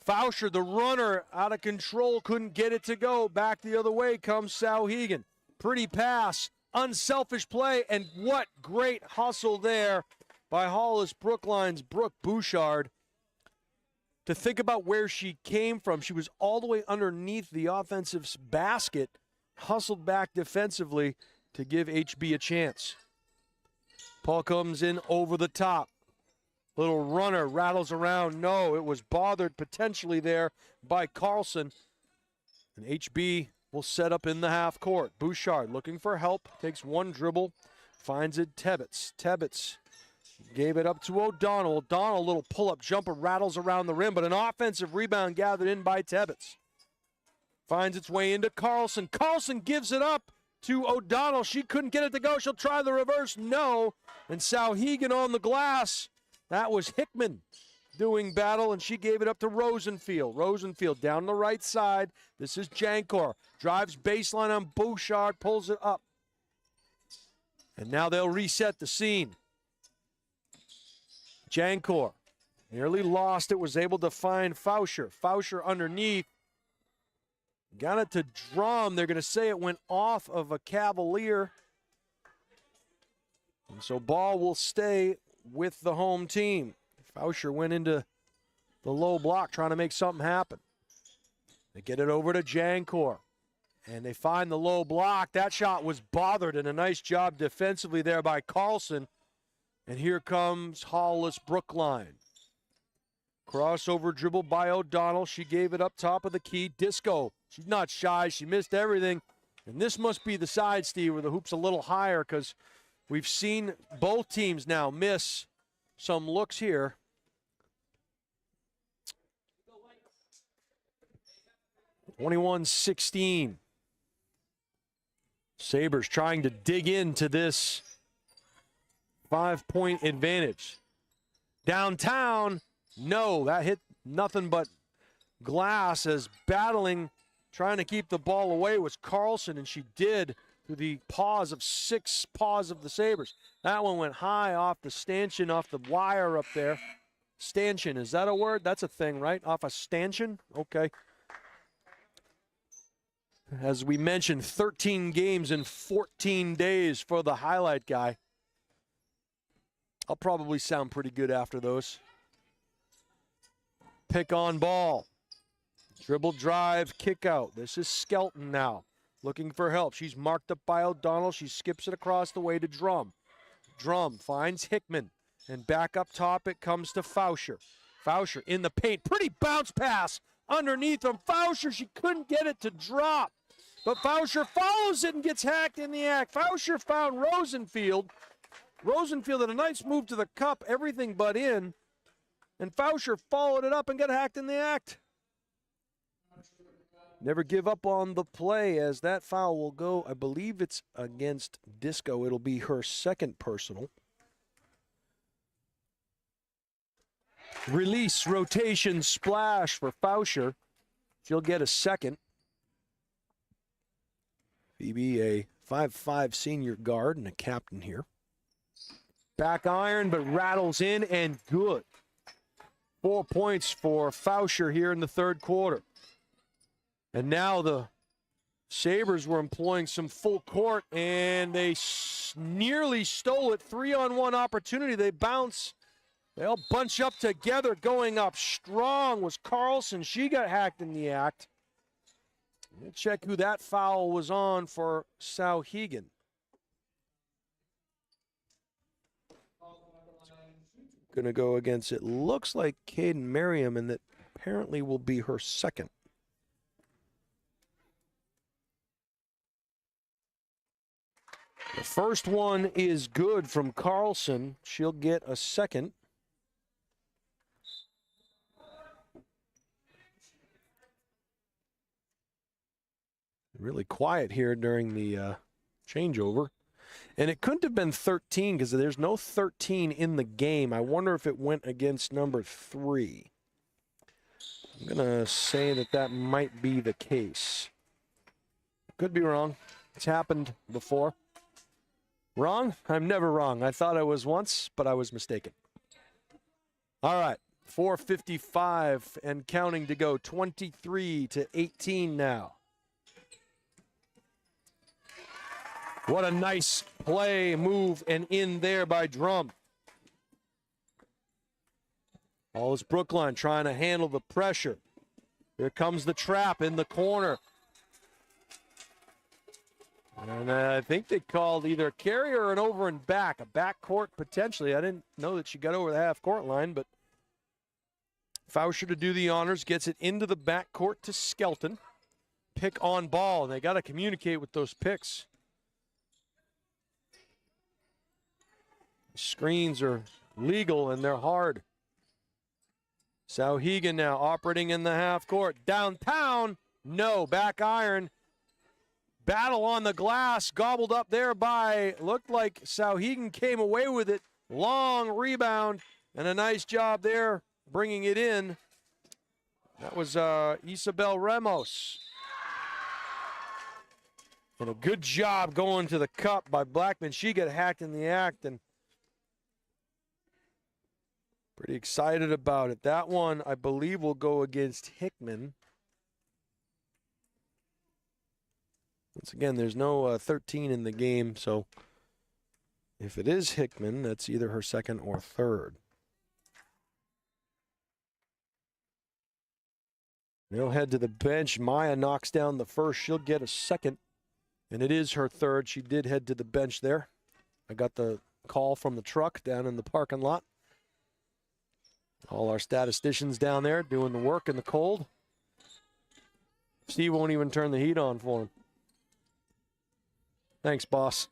Speaker 6: Fauscher, the runner, out of control, couldn't get it to go. Back the other way comes Souhegan. Pretty pass, unselfish play, and what great hustle there by Hollis-Brookline's Brooke Bouchard. To think about where she came from, she was all the way underneath the offensive basket, hustled back defensively to give HB a chance. Paul comes in over the top. Little runner rattles around. No, it was bothered potentially there by Carlson. And HB will set up in the half court. Bouchard looking for help. Takes one dribble. Finds it Tebbets. Tebbets gave it up to O'Donnell. O'Donnell, little pull-up jumper, rattles around the rim, but an offensive rebound gathered in by Tebbets. Finds its way into Carlson. Carlson gives it up to O'Donnell. She couldn't get it to go. She'll try the reverse. No. And Souhegan on the glass. That was Hickman doing battle, and she gave it up to Rosenfield. Rosenfield down the right side. This is Jankor. Drives baseline on Bouchard, pulls it up. And now they'll reset the scene. Jankor nearly lost it, was able to find Fauscher. Fauscher underneath. Got it to Drum. They're going to say it went off of a Cavalier. And so ball will stay with the home team. Fauscher went into the low block trying to make something happen. They get it over to Jankor. And they find the low block. That shot was bothered, and a nice job defensively there by Carlson. And here comes Hollis-Brookline. Crossover dribble by O'Donnell. She gave it up top of the key. Disco. She's not shy. She missed everything. And this must be the side, Steve, where the hoop's a little higher, because we've seen both teams now miss some looks here. (21-16). Sabres trying to dig into this 5-point advantage. Downtown, no, that hit nothing but glass as battling, trying to keep the ball away was Carlson, and she did through the six paws of the Sabres. That one went high off the stanchion, off the wire up there. Stanchion, is that a word? That's a thing, right? Off a stanchion? Okay. As we mentioned, 13 games in 14 days for the highlight guy. I'll probably sound pretty good after those. Pick on ball. Dribble drive, kick out. This is Skelton now. Looking for help. She's marked up by O'Donnell. She skips it across the way to Drum. Drum finds Hickman. And back up top it comes to Fauscher. Fauscher in the paint. Pretty bounce pass underneath him. Fauscher, she couldn't get it to drop. But Fauscher follows it and gets hacked in the act. Fauscher found Rosenfield. Rosenfield had a nice move to the cup, everything but in. And Fauscher followed it up and got hacked in the act. Never give up on the play, as that foul will go, I believe it's against Disco. It'll be her second personal. Release, rotation, splash for Fauscher. She'll get a second. Phoebe, a 5'5" senior guard and a captain here. Back iron, but rattles in and good. 4 points for Fauscher here in the third quarter. And now the Sabres were employing some full court, and they nearly stole it. 3-on-1 opportunity. They bounce. They all bunch up together. Going up strong was Carlson. She got hacked in the act. We'll check who that foul was on for Souhegan. Going to go against, it looks like Caden Merriam, and that apparently will be her second. The first one is good from Carlson. She'll get a second. Really quiet here during the changeover. And it couldn't have been 13 because there's no 13 in the game. I wonder if it went against number 3. I'm going to say that that might be the case. Could be wrong. It's happened before. Wrong? I'm never wrong. I thought I was once, but I was mistaken. All right, 4:55 and counting to go. 23-18 now. What a nice play, move, and in there by Drum. Hollis-Brookline trying to handle the pressure. Here comes the trap in the corner. And I think they called either a carry or an over and back, a back court potentially. I didn't know that she got over the half court line, but Fauscher to do the honors, gets it into the back court to Skelton. Pick on ball, and they got to communicate with those picks. Screens are legal and they're hard. Souhegan now operating in the half court. Downtown, no, back iron. Battle on the glass, gobbled up there by, looked like Souhegan came away with it. Long rebound and a nice job there bringing it in. That was Isabel Ramos. And a good job going to the cup by Blackman. She got hacked in the act and pretty excited about it. That one, I believe, will go against Hickman. Once again, there's no 13 in the game, so if it is Hickman, that's either her second or third. They'll head to the bench. Maya knocks down the first. She'll get a second, and it is her third. She did head to the bench there. I got the call from the truck down in the parking lot. All our statisticians down there doing the work in the cold. Steve won't even turn the heat on for him. Thanks, boss.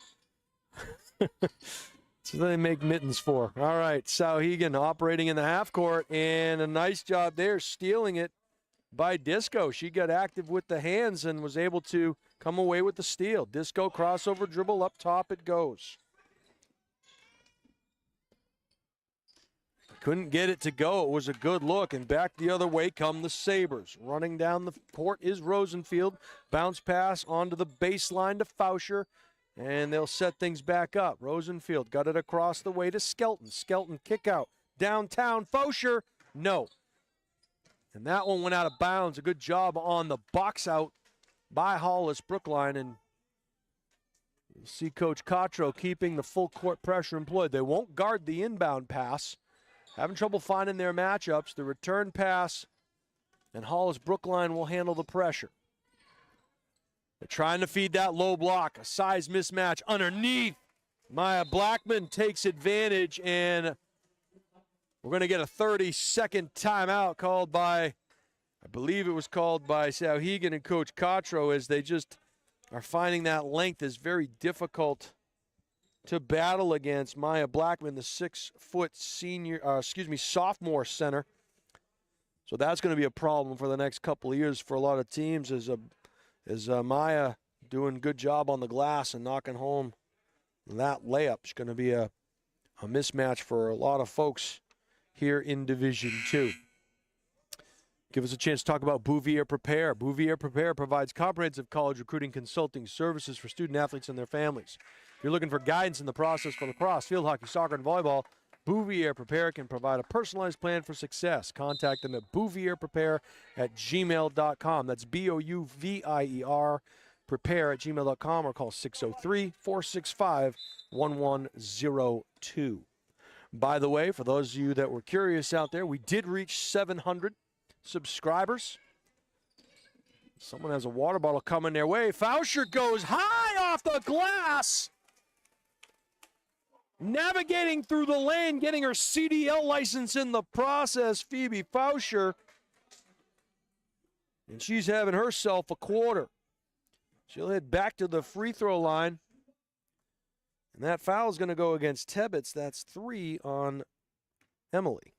Speaker 6: So they make mittens for. All right, Souhegan operating in the half court, and a nice job there stealing it by Disco. She got active with the hands and was able to come away with the steal. Disco crossover dribble, up top it goes. Couldn't get it to go. It was a good look, and back the other way come the Sabres. Running down the court is Rosenfield. Bounce pass onto the baseline to Fauscher, and they'll set things back up. Rosenfield got it across the way to Skelton. Skelton kick out. Downtown, Fauscher, no. And that one went out of bounds. A good job on the box out by Hollis-Brookline, and you'll see Coach Cotro keeping the full court pressure employed. They won't guard the inbound pass. having trouble finding their matchups. The return pass, and Hollis-Brookline will handle the pressure. They're trying to feed that low block. A size mismatch underneath. Maya Blackman takes advantage, and we're going to get a 30-second timeout called by, I believe it was called by Souhegan and Coach Cotro, as they just are finding that length is very difficult to battle against. Maya Blackman, the 6-foot sophomore center. So that's going to be a problem for the next couple of years for a lot of teams, as Maya doing a good job on the glass and knocking home that layup. It's going to be a mismatch for a lot of folks here in Division II. Give us a chance to talk about Bouvier Prepare. Bouvier Prepare provides comprehensive college recruiting consulting services for student athletes and their families. If you're looking for guidance in the process for lacrosse, field hockey, soccer, and volleyball, Bouvier Prepare can provide a personalized plan for success. Contact them at bouvierprepare@gmail.com. That's BOUVIER prepare@gmail.com, or call 603-465-1102. By the way, for those of you that were curious out there, we did reach 700 subscribers. Someone has a water bottle coming their way. Fauscher goes high off the glass. Navigating through the lane, getting her CDL license in the process, Phoebe Fauscher. And she's having herself a quarter. She'll head back to the free throw line. And that foul is going to go against Tebbets. That's 3 on Emily.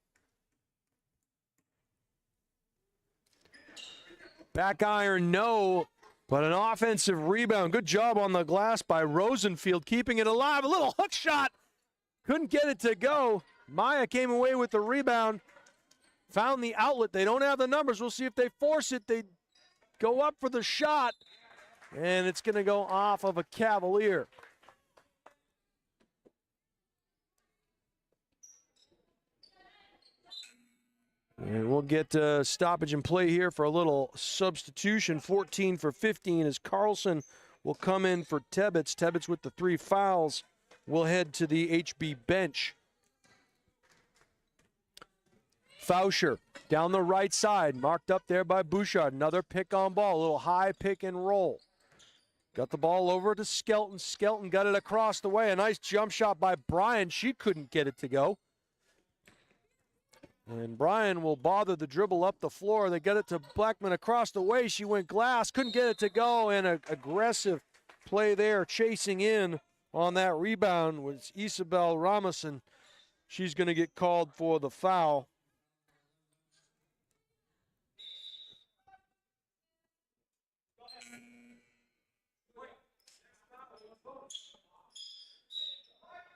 Speaker 6: Back iron, no, but an offensive rebound. Good job on the glass by Rosenfield, keeping it alive. A little hook shot. Couldn't get it to go. Maya came away with the rebound. Found the outlet. They don't have the numbers. We'll see if they force it. They go up for the shot, and it's going to go off of a Cavalier. And we'll get stoppage and play here for a little substitution. 14 for 15 as Carlson will come in for Tebbets. Tebbets with the 3 fouls will head to the HB bench. Fauscher down the right side, marked up there by Bouchard. Another pick on ball, a little high pick and roll. Got the ball over to Skelton. Skelton got it across the way. A nice jump shot by Bryan. She couldn't get it to go. And Bryan will bother the dribble up the floor. They get it to Blackman across the way. She went glass, couldn't get it to go, and an aggressive play there, chasing in on that rebound was Isabel Ramos, and she's going to get called for the foul.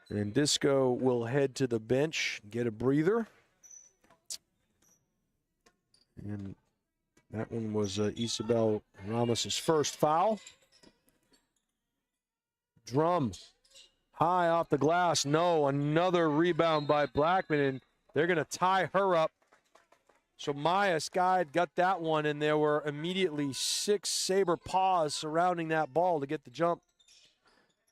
Speaker 6: And Disco will head to the bench, get a breather. And that one was Isabel Ramos' first foul. Drum high off the glass. No, another rebound by Blackman, and they're going to tie her up. So Maya Skye got that one, and there were immediately 6 Saber paws surrounding that ball to get the jump.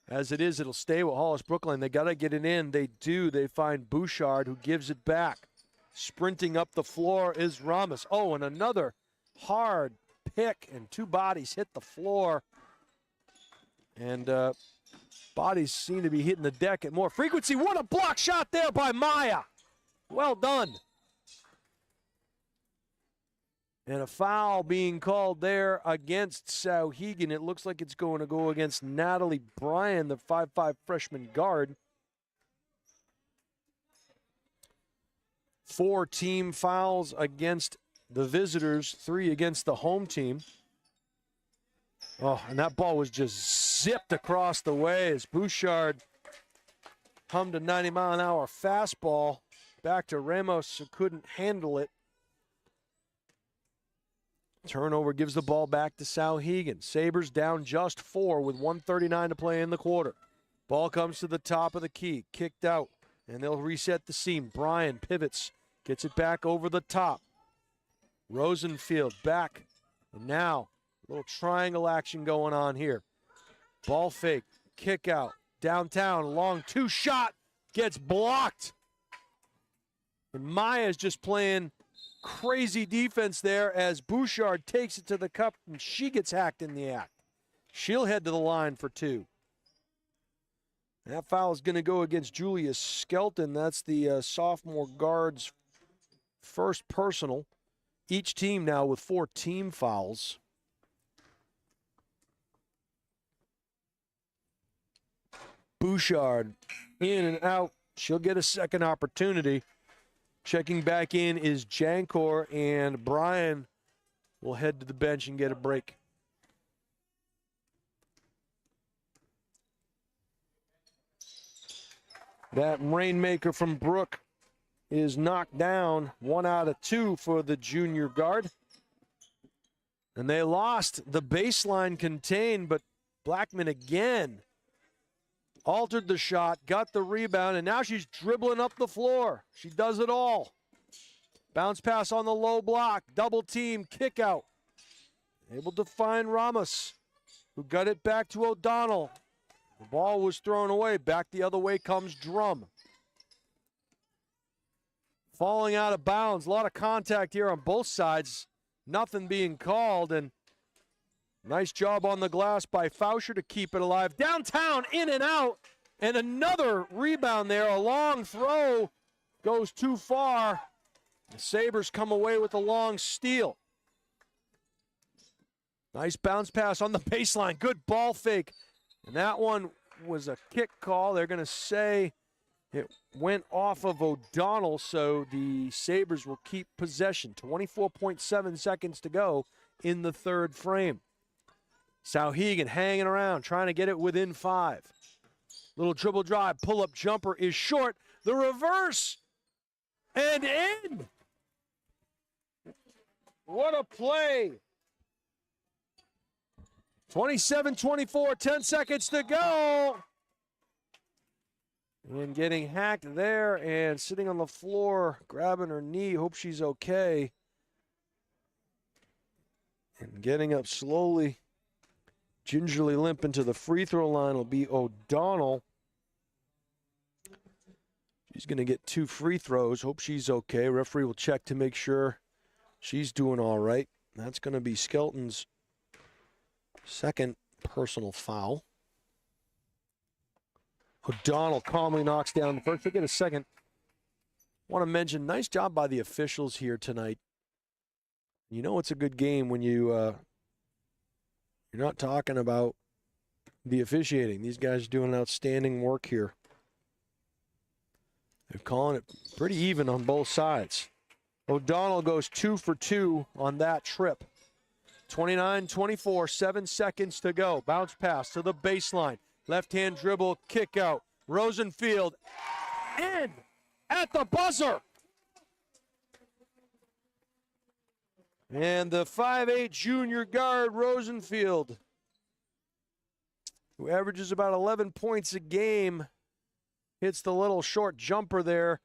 Speaker 6: As it is, it'll stay with Hollis-Brookline. They got to get it in. They do. They find Bouchard, who gives it back. Sprinting up the floor is Ramos. Oh, and another hard pick, and 2 bodies hit the floor. And bodies seem to be hitting the deck at more frequency. What a block shot there by Maya. Well done. And a foul being called there against Souhegan. It looks like it's going to go against Natalie Bryan, the 5'5" freshman guard. 4 team fouls against the visitors, 3 against the home team. Oh, and that ball was just zipped across the way as Bouchard hummed a 90-mile-an-hour fastball back to Ramos, who couldn't handle it. Turnover gives the ball back to Souhegan. Sabres down just 4 with 1:39 to play in the quarter. Ball comes to the top of the key, kicked out, and they'll reset the seam. Bryan pivots, gets it back over the top. Rosenfield back, and now a little triangle action going on here. Ball fake, kick out, downtown, long 2 shot, gets blocked. And Maya's just playing crazy defense there as Bouchard takes it to the cup and she gets hacked in the act. She'll head to the line for 2. That foul is going to go against Julia Skelton. That's the sophomore guard's first personal. Each team now with 4 team fouls. Bouchard in and out. She'll get a second opportunity. Checking back in is Jankor, and Brian will head to the bench and get a break. That rainmaker from Brook is knocked down. 1 out of 2 for the junior guard. And they lost the baseline contained, but Blackman again altered the shot, got the rebound, and now she's dribbling up the floor. She does it all. Bounce pass on the low block, double team, kick out. Able to find Ramos, who got it back to O'Donnell. The ball was thrown away. Back the other way comes Drum. Falling out of bounds. A lot of contact here on both sides. Nothing being called, and nice job on the glass by Fauscher to keep it alive. Downtown, in and out, and another rebound there. A long throw goes too far. The Sabres come away with a long steal. Nice bounce pass on the baseline. Good ball fake. And that one was a kick call. They're going to say it went off of O'Donnell, so the Sabres will keep possession. 24.7 seconds to go in the third frame. Souhegan hanging around, trying to get it within 5. Little dribble drive, pull-up jumper is short. The reverse, and in. What a play. 27-24, 10 seconds to go. And getting hacked there and sitting on the floor, grabbing her knee. Hope she's okay. And getting up slowly, gingerly limping to the free throw line will be O'Donnell. She's going to get 2 free throws. Hope she's okay. Referee will check to make sure she's doing all right. That's going to be Skelton's second personal foul. O'Donnell calmly knocks down the first. She'll get a second. Want to mention, nice job by the officials here tonight. You know it's a good game when you're not talking about the officiating. These guys are doing outstanding work here. They're calling it pretty even on both sides. O'Donnell goes 2 for 2 on that trip. 29-24, 7 seconds to go. Bounce pass to the baseline. Left-hand dribble, kick out. Rosenfield in at the buzzer. And the 5'8 junior guard, Rosenfield, who averages about 11 points a game, hits the little short jumper there.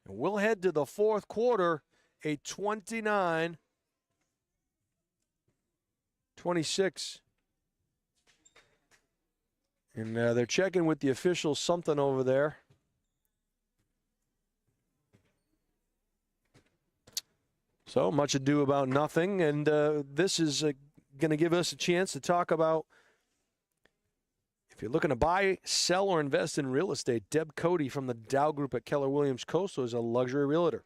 Speaker 6: And we'll head to the fourth quarter, a 29-26. And they're checking with the officials something over there. So much ado about nothing. And this is going to give us a chance to talk about, if you're looking to buy, sell, or invest in real estate, Deb Cody from the Dow Group at Keller Williams Coastal is a luxury realtor.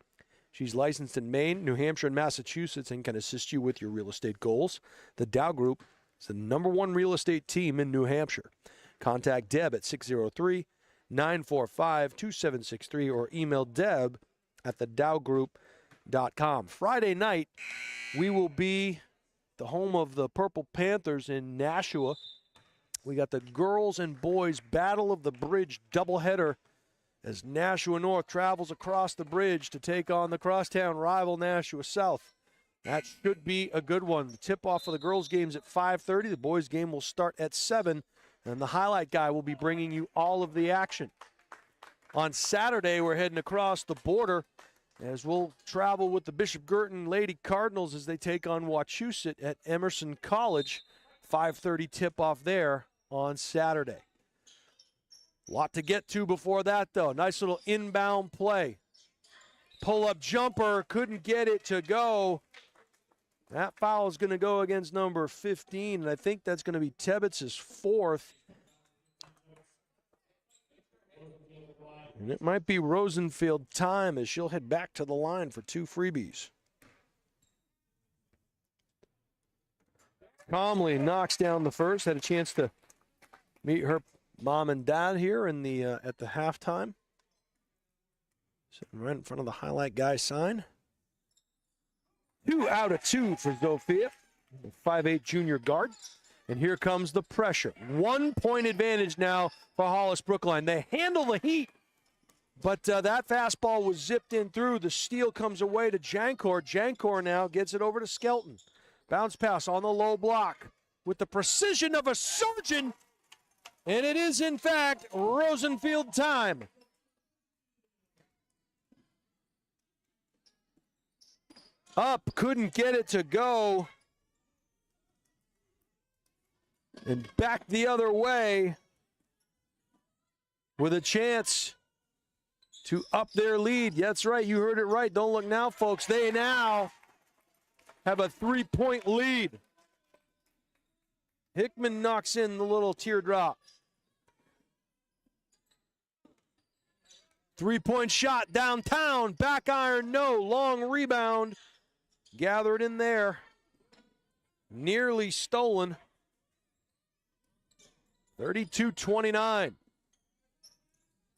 Speaker 6: She's licensed in Maine, New Hampshire, and Massachusetts and can assist you with your real estate goals. The Dow Group is the #1 real estate team in New Hampshire. Contact Deb at 603-945-2763 or email Deb at thedowgroup.com. Friday night, we will be the home of the Purple Panthers in Nashua. We got the girls and boys Battle of the Bridge doubleheader as Nashua North travels across the bridge to take on the crosstown rival Nashua South. That should be a good one. The tip-off for the girls' game's at 5:30. The boys' game will start at 7, and the highlight guy will be bringing you all of the action. On Saturday, we're heading across the border as we'll travel with the Bishop Girton Lady Cardinals as they take on Wachusett at Emerson College. 5:30 tip-off there on Saturday. A lot to get to before that, though. Nice little inbound play. Pull-up jumper, couldn't get it to go. That foul is going to go against number 15, and I think that's going to be Tebbitz's fourth. And it might be Rosenfield time as she'll head back to the line for 2 freebies. Calmly knocks down the first. Had a chance to meet her mom and dad here in the at the halftime. Sitting right in front of the highlight guy sign. 2 out of 2 for Zofia, 5'8" junior guard. And here comes the pressure. 1 point advantage now for Hollis-Brookline. They handle the heat, but that fastball was zipped in through. The steal comes away to Jankor. Jankor now gets it over to Skelton. Bounce pass on the low block with the precision of a surgeon. And it is, in fact, Rosenfield time. Up, couldn't get it to go. And back the other way with a chance to up their lead. Yeah, that's right, you heard it right. Don't look now, folks. They now have a 3-point lead. Hickman knocks in the little teardrop. 3-point shot downtown. Back iron, no. Long rebound. Gathered in there. Nearly stolen. 32-29.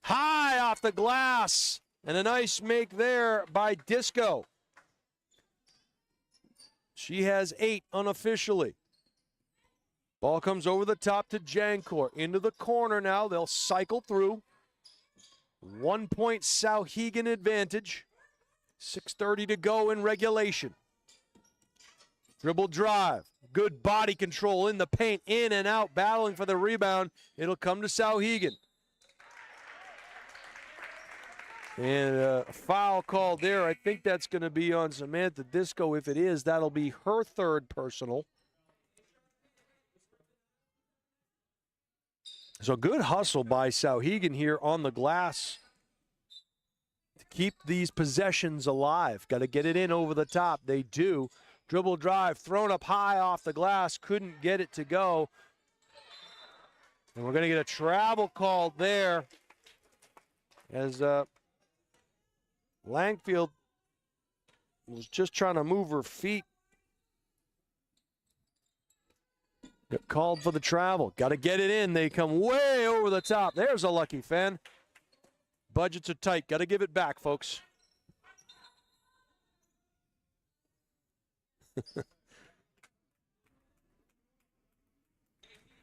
Speaker 6: High off the glass. And a nice make there by Disco. She has 8 unofficially. Ball comes over the top to Jankor. Into the corner now. They'll cycle through. 1 point Souhegan advantage. 6:30 to go in regulation. Dribble drive. Good body control in the paint. In and out, battling for the rebound. It'll come to Souhegan. And a foul called there. I think that's going to be on Samantha Disco. If it is, that'll be her 3rd personal. So good hustle by Souhegan here on the glass to keep these possessions alive. Got to get it in over the top. They do. Dribble drive, thrown up high off the glass. Couldn't get it to go. And we're going to get a travel called there as Langfield was just trying to move her feet. Got called for the travel. Got to get it in. They come way over the top. There's a lucky fan. Budgets are tight. Got to give it back, folks.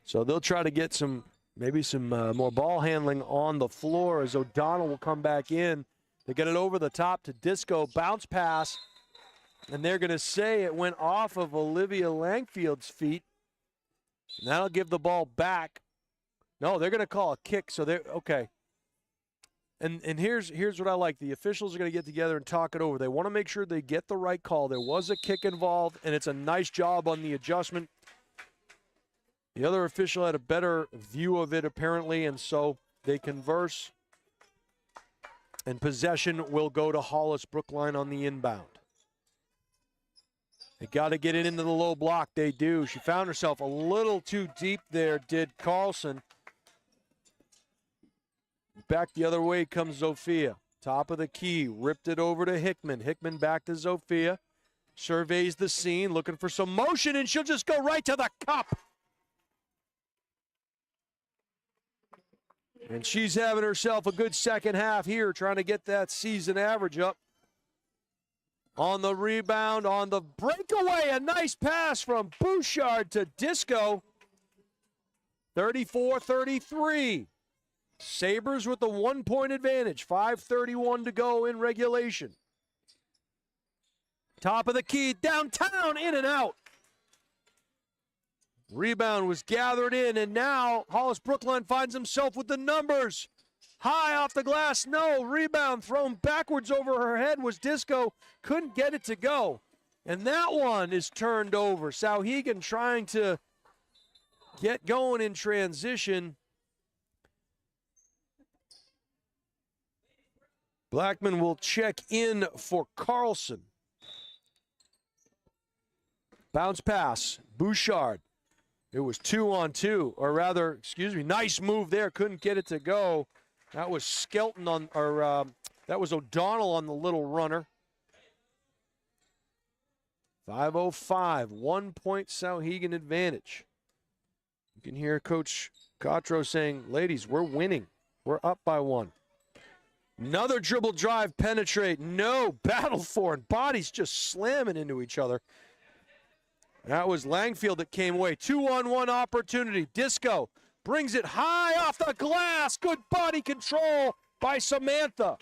Speaker 6: So they'll try to get maybe some more ball handling on the floor as O'Donnell will come back in. They get it over the top to Disco. Bounce pass. And they're going to say it went off of Olivia Langfield's feet. And that'll give the ball back. No, they're going to call a kick. So they're okay. And here's what I like. The officials are going to get together and talk it over. They want to make sure they get the right call. There was a kick involved, and it's a nice job on the adjustment. The other official had a better view of it, apparently, and so they converse. And possession will go to Hollis-Brookline on the inbound. They got to get it into the low block. They do. She found herself a little too deep there, did Carlson. Back the other way comes Zofia. Top of the key. Ripped it over to Hickman. Hickman back to Zofia. Surveys the scene, looking for some motion, and she'll just go right to the cup. And she's having herself a good second half here, trying to get that season average up. On the rebound, on the breakaway, a nice pass from Bouchard to Disco. 34-33. Sabres with the 1 point advantage. 5:31 to go in regulation. Top of the key, downtown, in and out. Rebound was gathered in, and now Hollis-Brookline finds himself with the numbers. High off the glass, no. Rebound thrown backwards over her head was Disco. Couldn't get it to go. And that one is turned over. Souhegan trying to get going in transition. Blackman will check in for Carlson. Bounce pass, Bouchard. It was 2-on-2, or rather, excuse me, nice move there. Couldn't get it to go. That was Skelton on, or that was O'Donnell on the little runner. 5:05, 1 point Souhegan advantage. You can hear Coach Cotro saying, ladies, we're winning. We're up by 1. Another dribble drive, penetrate. No, battle for it. Bodies just slamming into each other. That was Langfield that came away. 2-on-1 opportunity. Disco brings it high off the glass. Good body control by Samantha.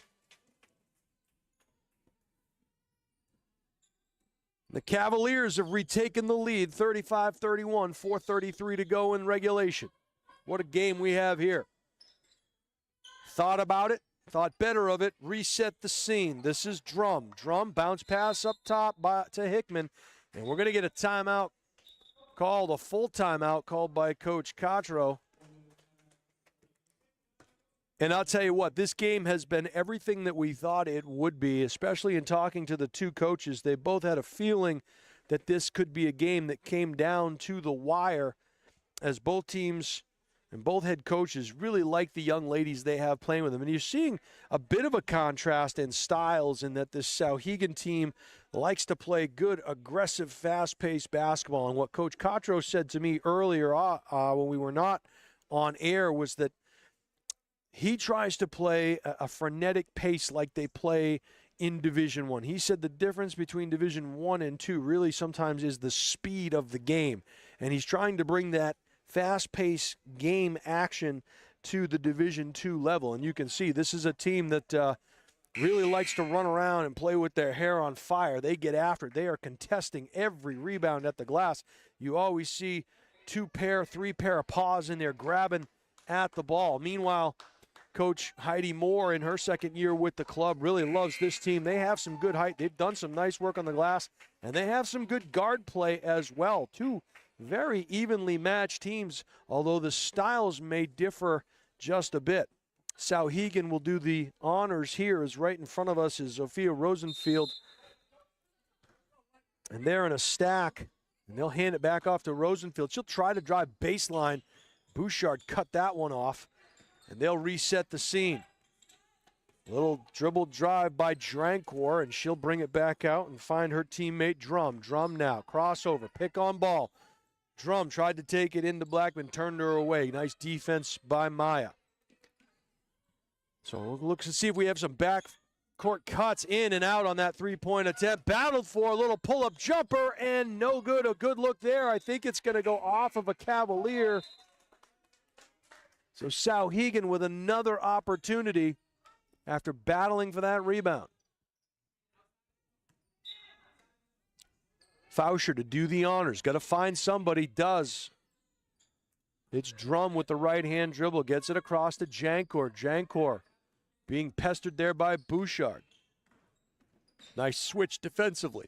Speaker 6: The Cavaliers have retaken the lead, 35-31, 4:33 to go in regulation. What a game we have here. Thought about it, thought better of it, reset the scene. This is Drum. Drum, bounce pass up top to Hickman. And we're going to get a timeout called, a full timeout called by Coach Cotro. And I'll tell you what, this game has been everything that we thought it would be, especially in talking to the two coaches. They both had a feeling that this could be a game that came down to the wire, as both teams and both head coaches really like the young ladies they have playing with them. And you're seeing a bit of a contrast in styles in that this Souhegan team likes to play good, aggressive, fast-paced basketball. And what Coach Cotro said to me earlier when we were not on air was that he tries to play a frenetic pace like they play in Division I. He said the difference between Division I and II really sometimes is the speed of the game. And he's trying to bring that fast-paced game action to the Division II level. And you can see this is a team that really likes to run around and play with their hair on fire. They get after it. They are contesting every rebound at the glass. You always see 2-pair, 3-pair of paws in there grabbing at the ball. Meanwhile, Coach Heidi Moore in her second year with the club really loves this team. They have some good height. They've done some nice work on the glass, and they have some good guard play as well. Two very evenly matched teams, although the styles may differ just a bit. Souhegan will do the honors here, as right in front of us is Sophia Rosenfield. And they're in a stack, and they'll hand it back off to Rosenfield. She'll try to drive baseline. Bouchard cut that one off. And they'll reset the scene. Little dribble drive by Drankor, and she'll bring it back out and find her teammate Drum. Drum now, crossover, pick on ball. Drum tried to take it into Blackman, turned her away. Nice defense by Maya. So we'll look to see if we have some backcourt cuts in and out on that three-point attempt. Battled for a little pull-up jumper, and no good. A good look there. I think it's going to go off of a Cavalier. So Souhegan with another opportunity after battling for that rebound. Fauscher to do the honors. Got to find somebody. Does. It's Drum with the right-hand dribble. Gets it across to Jankor. Jankor being pestered there by Bouchard. Nice switch defensively.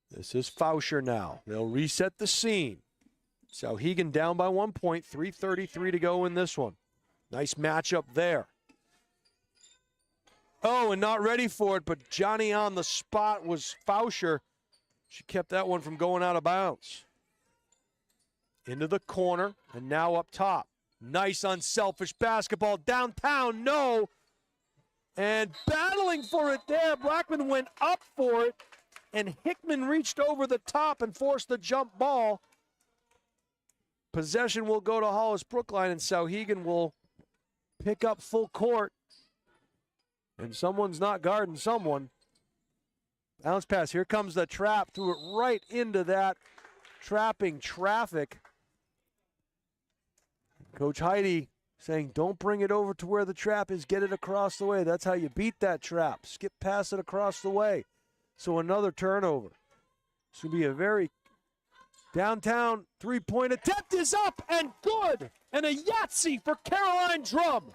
Speaker 6: This is Fauscher now. They'll reset the scene. Souhegan down by 1 point, 3:33 to go in this one. Nice matchup there. Oh, and not ready for it, but Johnny on the spot was Fauscher. She kept that one from going out of bounds. Into the corner, and now up top. Nice unselfish basketball downtown, no. And battling for it there, Blackman went up for it, and Hickman reached over the top and forced the jump ball. Possession will go to Hollis-Brookline, and Souhegan will pick up full court. And someone's not guarding someone. Bounce pass. Here comes the trap. Threw it right into that trapping traffic. Coach Heidi saying, don't bring it over to where the trap is. Get it across the way. That's how you beat that trap. Skip past it across the way. So another turnover. This will be a very downtown three-point attempt is up and good. And a Yahtzee for Caroline Drum.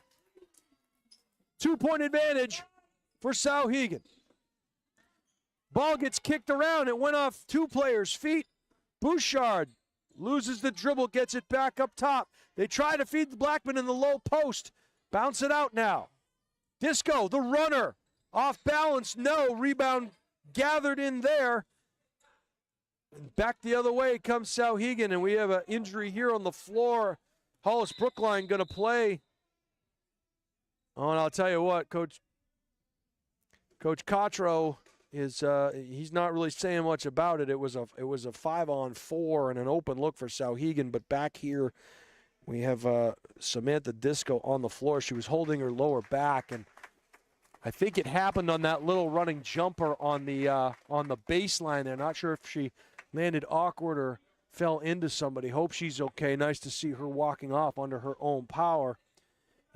Speaker 6: 2-point advantage for Souhegan. Ball gets kicked around. It went off two players' feet. Bouchard loses the dribble, gets it back up top. They try to feed the Blackman in the low post. Bounce it out now. Disco, the runner. Off balance, no. Rebound gathered in there. And back the other way comes Souhegan, and we have an injury here on the floor. Hollis-Brookline going to play. Oh, and I'll tell you what, Coach Cotro is he's not really saying much about it. It was a 5-on-4 and an open look for Souhegan, but back here we have Samantha Disco on the floor. She was holding her lower back, and I think it happened on that little running jumper on the baseline there. Not sure if she landed awkward or fell into somebody. Hope she's okay. Nice to see her walking off under her own power.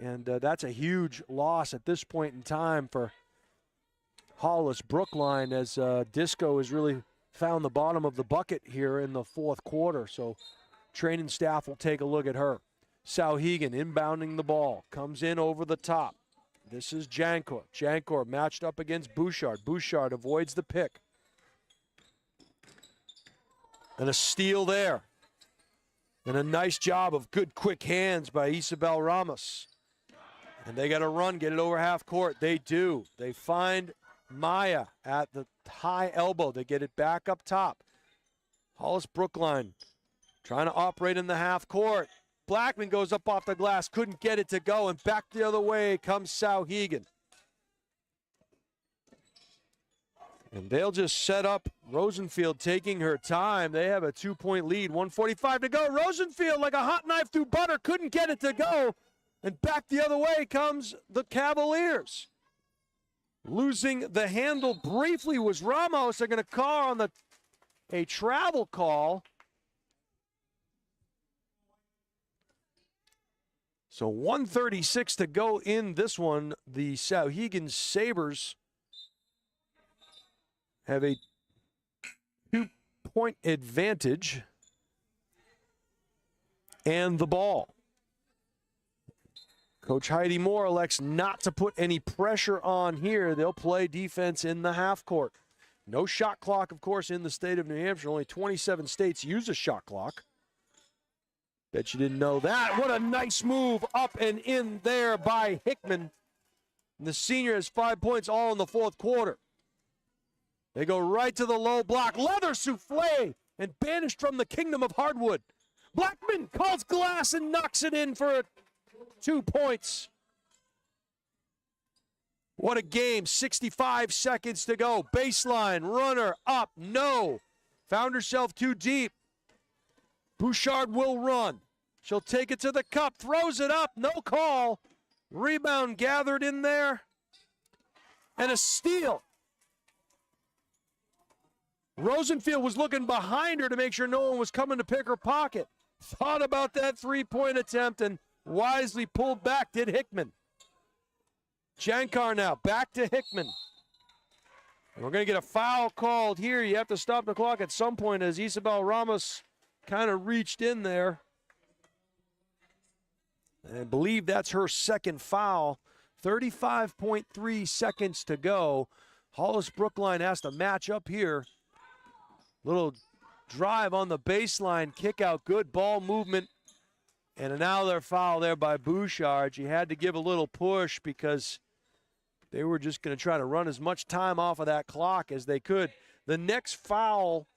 Speaker 6: And that's a huge loss at this point in time for Hollis-Brookline, as Disco has really found the bottom of the bucket here in the fourth quarter. So training staff will take a look at her. Souhegan inbounding the ball. Comes in over the top. This is Jankor. Jankor matched up against Bouchard. Bouchard avoids the pick. And a steal there. And a nice job of good quick hands by Isabel Ramos. And they got to run, get it over half court. They do. They find Maya at the high elbow. They get it back up top. Hollis-Brookline trying to operate in the half court. Blackman goes up off the glass, couldn't get it to go, and back the other way comes Souhegan. And they'll just set up Rosenfield taking her time. They have a 2-point lead, 1:45 to go. Rosenfield, like a hot knife through butter, couldn't get it to go. And back the other way comes the Cavaliers. Losing the handle briefly was Ramos. They're going to call on a travel call. So 1:36 to go in this one. The Souhegan Sabers have a 2-point advantage and the ball. Coach Heidi Moore elects not to put any pressure on here. They'll play defense in the half court. No shot clock, of course, in the state of New Hampshire. Only 27 states use a shot clock. Bet you didn't know that. What a nice move up and in there by Hickman. And the senior has 5 points all in the fourth quarter. They go right to the low block. Leather souffle and banished from the kingdom of hardwood. Blackman calls glass and knocks it in for 2 points. What a game. 65 seconds to go. Baseline, runner up, no. Found herself too deep. Bouchard will run. She'll take it to the cup, throws it up, no call. Rebound gathered in there. And a steal. Rosenfield was looking behind her to make sure no one was coming to pick her pocket. Thought about that three-point attempt and wisely pulled back, did Hickman. Jankar now, back to Hickman. And we're going to get a foul called here. You have to stop the clock at some point as Isabel Ramos kind of reached in there. And I believe that's her second foul. 35.3 seconds to go. Hollis-Brookline has to match up here. Little drive on the baseline, kick out, good ball movement. And another foul there by Bouchard. She had to give a little push because they were just going to try to run as much time off of that clock as they could. The next foul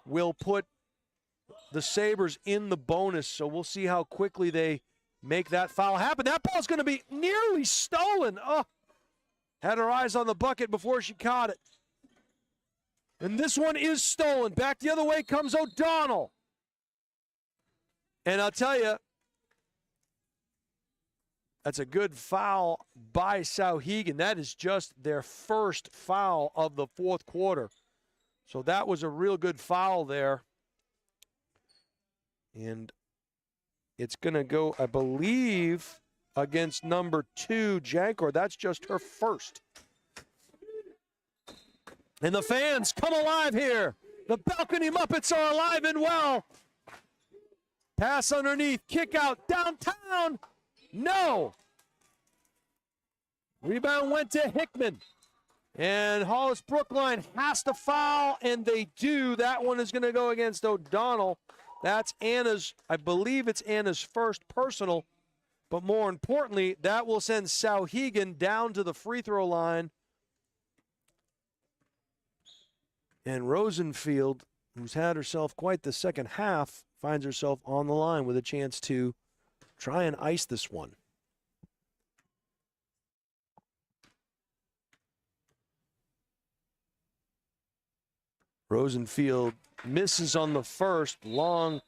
Speaker 6: will put the Sabres in the bonus, so we'll see how quickly they make that foul happen. That ball's going to be nearly stolen. Oh, had her eyes on the bucket before she caught it. And this one is stolen. Back the other way comes O'Donnell. And I'll tell you, that's a good foul by Souhegan. That is just their first foul of the fourth quarter. So that was a real good foul there. And it's going to go, I believe, against number 2, Jankor. That's just her first. And the fans come alive here. The balcony Muppets are alive and well. Pass underneath, kick out, downtown. No. Rebound went to Hickman. And Hollis-Brookline has to foul, and they do. That one is going to go against O'Donnell. That's Anna's, I believe it's Anna's first personal. But more importantly, that will send Souhegan down to the free throw line. And Rosenfield, who's had herself quite the second half, finds herself on the line with a chance to try and ice this one. Rosenfield misses on the first, long.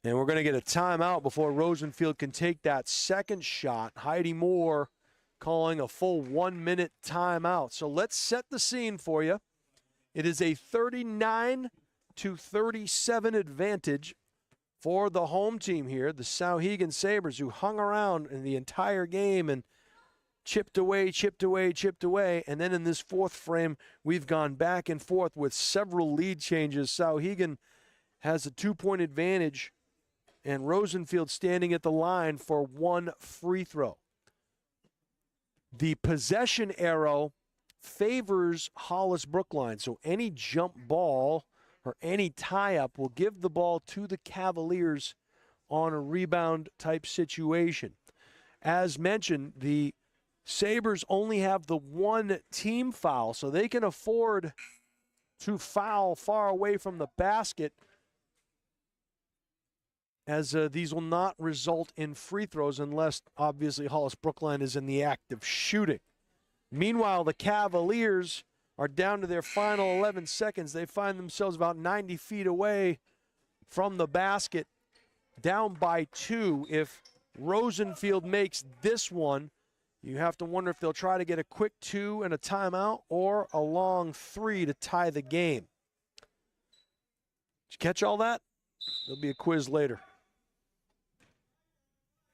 Speaker 6: And we're going to get a timeout before Rosenfield can take that second shot. Heidi Moore calling a full 1 minute timeout. So let's set the scene for you. It is a 39-37 advantage for the home team here, the Souhegan Sabers, who hung around in the entire game and chipped away. And then in this fourth frame, we've gone back and forth with several lead changes. Souhegan has a 2-point advantage, and Rosenfield standing at the line for one free throw. The possession arrow favors Hollis-Brookline, so any jump ball or any tie-up will give the ball to the Cavaliers on a rebound type situation. As mentioned, the Sabres only have the one team foul, so they can afford to foul far away from the basket, as these will not result in free throws unless, obviously, Hollis-Brookline is in the act of shooting. Meanwhile, the Cavaliers are down to their final 11 seconds. They find themselves about 90 feet away from the basket, down by 2. If Rosenfield makes this one, you have to wonder if they'll try to get a quick 2 and a timeout or a long 3 to tie the game. Did you catch all that? There'll be a quiz later.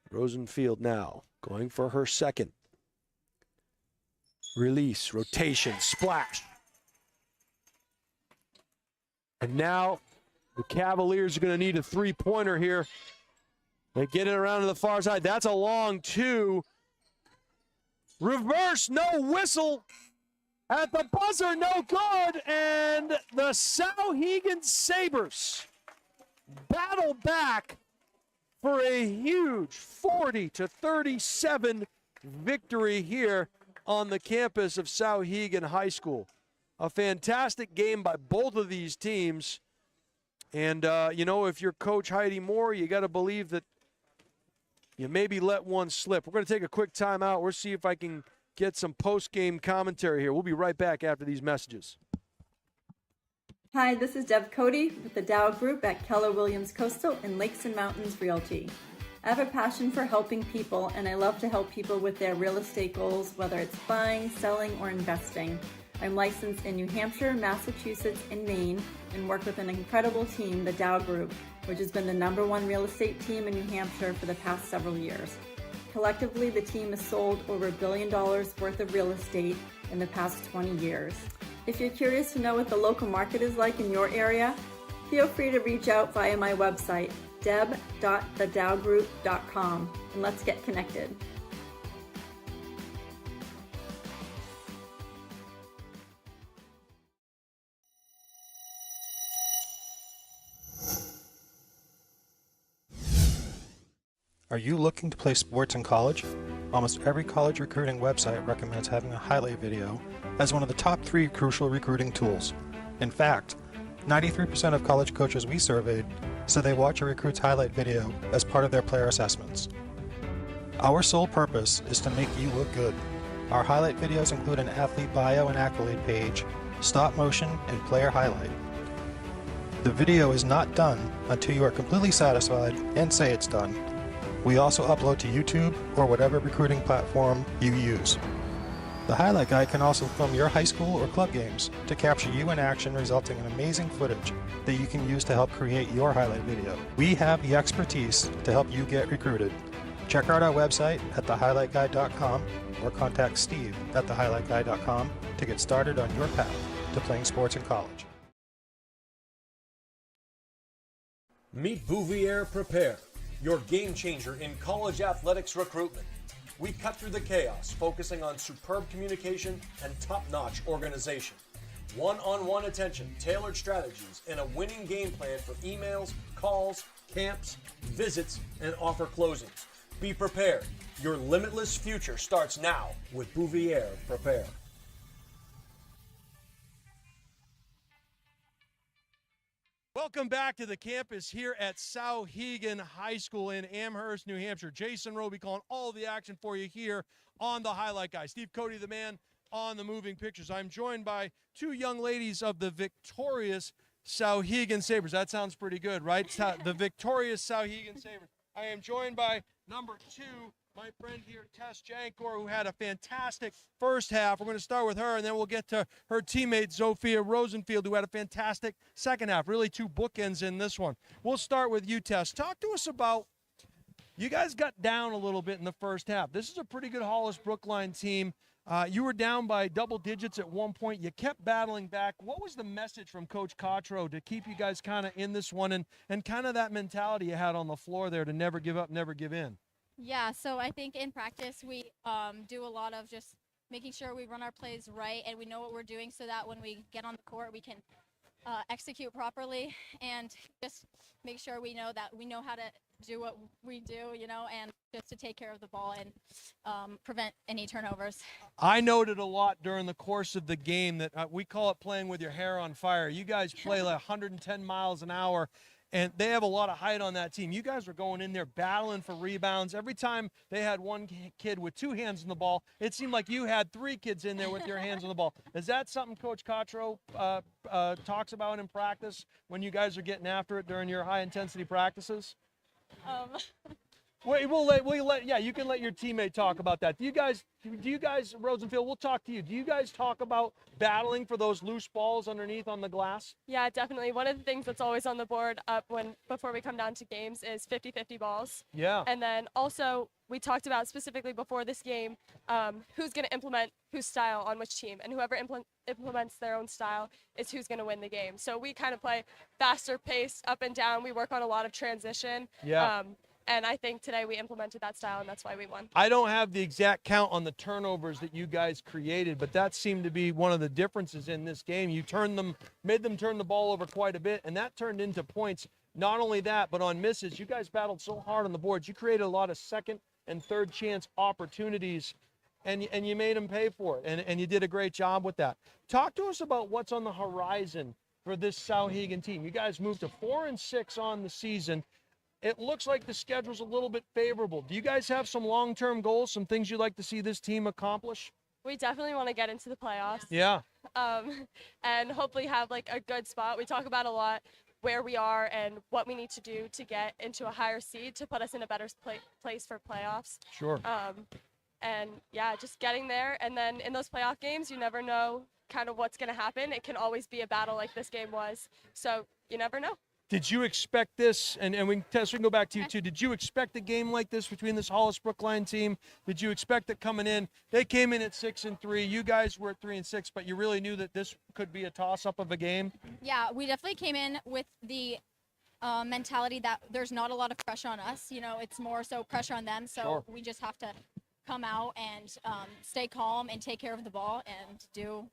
Speaker 6: Rosenfield now going for her second. Release, rotation, splash. And now the Cavaliers are going to need a three-pointer here. They get it around to the far side. That's a long 2. Reverse, no whistle. At the buzzer, no good. And the Souhegan Sabers battle back for a huge 40-37 victory here on the campus of Souhegan High School. A fantastic game by both of these teams. And, you know, if you're Coach Heidi Moore, you got to believe that you maybe let one slip. We're going to take a quick timeout. We'll see if I can get some post-game commentary here. We'll be right back after these messages.
Speaker 5: Hi, this is Deb Cody with the Dow Group at Keller Williams Coastal and Lakes and Mountains Realty. I have a passion for helping people, and I love to help people with their real estate goals, whether it's buying, selling, or investing. I'm licensed in New Hampshire, Massachusetts, and Maine, and work with an incredible team, the Dow Group, which has been the #1 real estate team in New Hampshire for the past several years. Collectively, the team has sold over $1 billion worth of real estate in the past 20 years. If you're curious to know what the local market is like in your area, feel free to reach out via my website, deb.thedowgroup.com, and let's get connected.
Speaker 7: Are you looking to play sports in college? Almost every college recruiting website recommends having a highlight video as one of the top 3 crucial recruiting tools. In fact, 93% of college coaches we surveyed said they watch a recruit's highlight video as part of their player assessments. Our sole purpose is to make you look good. Our highlight videos include an athlete bio and accolade page, stop motion, and player highlight. The video is not done until you are completely satisfied and say it's done. We also upload to YouTube or whatever recruiting platform you use. The highlight guy can also film your high school or club games to capture you in action, resulting in amazing footage that you can use to help create your highlight video. We have the expertise to help you get recruited. Check out our website at thehighlightguy.com or contact Steve at thehighlightguy.com to get started on your path to playing sports in college.
Speaker 3: Meet Bouvier Prepare, your game changer in college athletics recruitment. We cut through the chaos, focusing on superb communication and top-notch organization. One-on-one attention, tailored strategies, and a winning game plan for emails, calls, camps, visits, and offer closings. Be prepared. Your limitless future starts now with Bouvier Prepare.
Speaker 1: Welcome back to the campus here at Souhegan High School in Amherst, New Hampshire. Jason Roby calling all the action for you here on the Highlight Guy. Steve Cody, the man on the moving pictures. I'm joined by two young ladies of the victorious Souhegan Sabers. That sounds pretty good, right? The victorious Souhegan Sabers. I am joined by number 2, my friend here, Tess Jankor, who had a fantastic first half. We're going to start with her, and then we'll get to her teammate, Sophia Rosenfield, who had a fantastic second half. Really 2 bookends in this one. We'll start with you, Tess. Talk to us about, you guys got down a little bit in the first half. This is a pretty good Hollis-Brookline team. You were down by double digits at one point. You kept battling back. What was the message from Coach Cottrell to keep you guys kind of in this one and kind of that mentality you had on the floor there to never give up, never give in?
Speaker 8: Yeah, so I think in practice we do a lot of just making sure we run our plays right and we know what we're doing so that when we get on the court we can execute properly and just make sure we know that we know how to do what we do, and just to take care of the ball and prevent any turnovers.
Speaker 1: I noted a lot during the course of the game that we call it playing with your hair on fire. You guys play like 110 miles an hour. And they have a lot of height on that team. You guys were going in there battling for rebounds. Every time they had one kid with 2 hands on the ball, it seemed like you had 3 kids in there with your hands on the ball. Is that something Coach Cottrell talks about in practice when you guys are getting after it during your high-intensity practices? You can let your teammate talk about that. Do you guys, Rosenfield, we'll talk to you. Do you guys talk about battling for those loose balls underneath on the glass?
Speaker 9: Yeah, definitely. One of the things that's always on the board before we come down to games is 50-50 balls.
Speaker 1: Yeah.
Speaker 9: And then also we talked about specifically before this game who's going to implement whose style on which team, and whoever implements their own style is who's going to win the game. So we kind of play faster pace up and down. We work on a lot of transition.
Speaker 1: Yeah.
Speaker 9: And I think today we implemented that style, and that's why we won.
Speaker 1: I don't have the exact count on the turnovers that you guys created, but that seemed to be one of the differences in this game. You made them turn the ball over quite a bit, and that turned into points. Not only that, but on misses, you guys battled so hard on the boards. You created a lot of second and third chance opportunities, and you made them pay for it, and you did a great job with that. Talk to us about what's on the horizon for this Souhegan team. You guys moved to 4-6 on the season. It looks like the schedule's a little bit favorable. Do you guys have some long-term goals, some things you'd like to see this team accomplish?
Speaker 9: We definitely want to get into the playoffs.
Speaker 1: Yeah.
Speaker 9: And hopefully have like a good spot. We talk about a lot where we are and what we need to do to get into a higher seed to put us in a better place for playoffs.
Speaker 1: Sure.
Speaker 9: And yeah, just getting there. And then in those playoff games, you never know kind of what's going to happen. It can always be a battle like this game was. So you never know. Did
Speaker 1: you expect this? And we can go back to you too. Did you expect a game like this between this Hollis-Brookline team? Did you expect it coming in? They came in at 6-3. You guys were at 3-6, but you really knew that this could be a toss-up of a game?
Speaker 8: Yeah, we definitely came in with the mentality that there's not a lot of pressure on us. It's more so pressure on them. So
Speaker 1: Sure.
Speaker 8: We just have to come out and stay calm and take care of the ball and do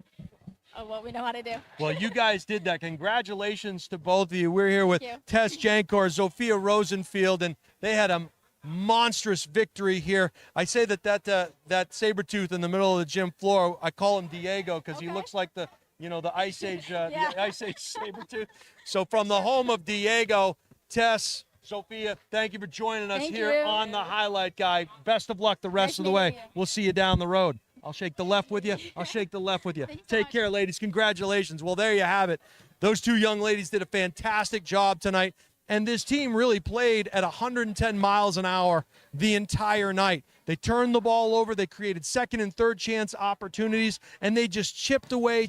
Speaker 8: what we know how to do.
Speaker 1: Well, you guys did that. Congratulations to both of you. We're here with
Speaker 8: Thank you.
Speaker 1: Tess Jankor, Sophia Rosenfield, and they had a monstrous victory here. I say that saber-tooth in the middle of the gym floor, I call him Diego because he looks like the Ice Age, the Ice Age saber-tooth. So from the home of Diego, Tess, Sophia, thank you for joining us
Speaker 8: Thank
Speaker 1: here
Speaker 8: you.
Speaker 1: on the Highlight Guy. Best of luck the rest
Speaker 8: Nice
Speaker 1: of the way.
Speaker 8: meeting you.
Speaker 1: We'll see you down the road. I'll shake the left with you. I'll shake the left with you.
Speaker 8: Thank you so
Speaker 1: Take
Speaker 8: much.
Speaker 1: care, ladies. Congratulations. Well, there you have it. Those two young ladies did a fantastic job tonight, and this team really played at 110 miles an hour the entire night. They turned the ball over. They created second and third chance opportunities, and they just chipped away,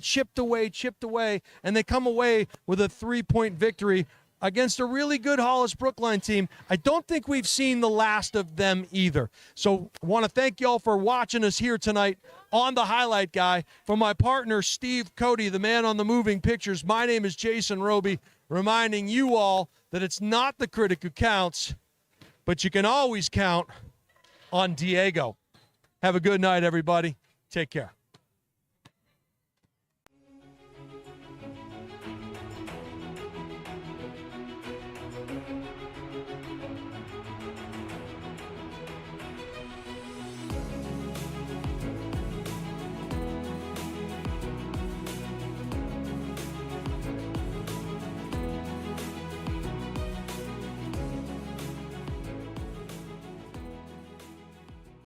Speaker 1: and they come away with a 3-point victory against a really good Hollis-Brookline team. I don't think we've seen the last of them either. So I want to thank y'all for watching us here tonight on the Highlight Guy. For my partner, Steve Cody, the man on the moving pictures, my name is Jason Roby, reminding you all that it's not the critic who counts, but you can always count on Diego. Have a good night, everybody. Take care.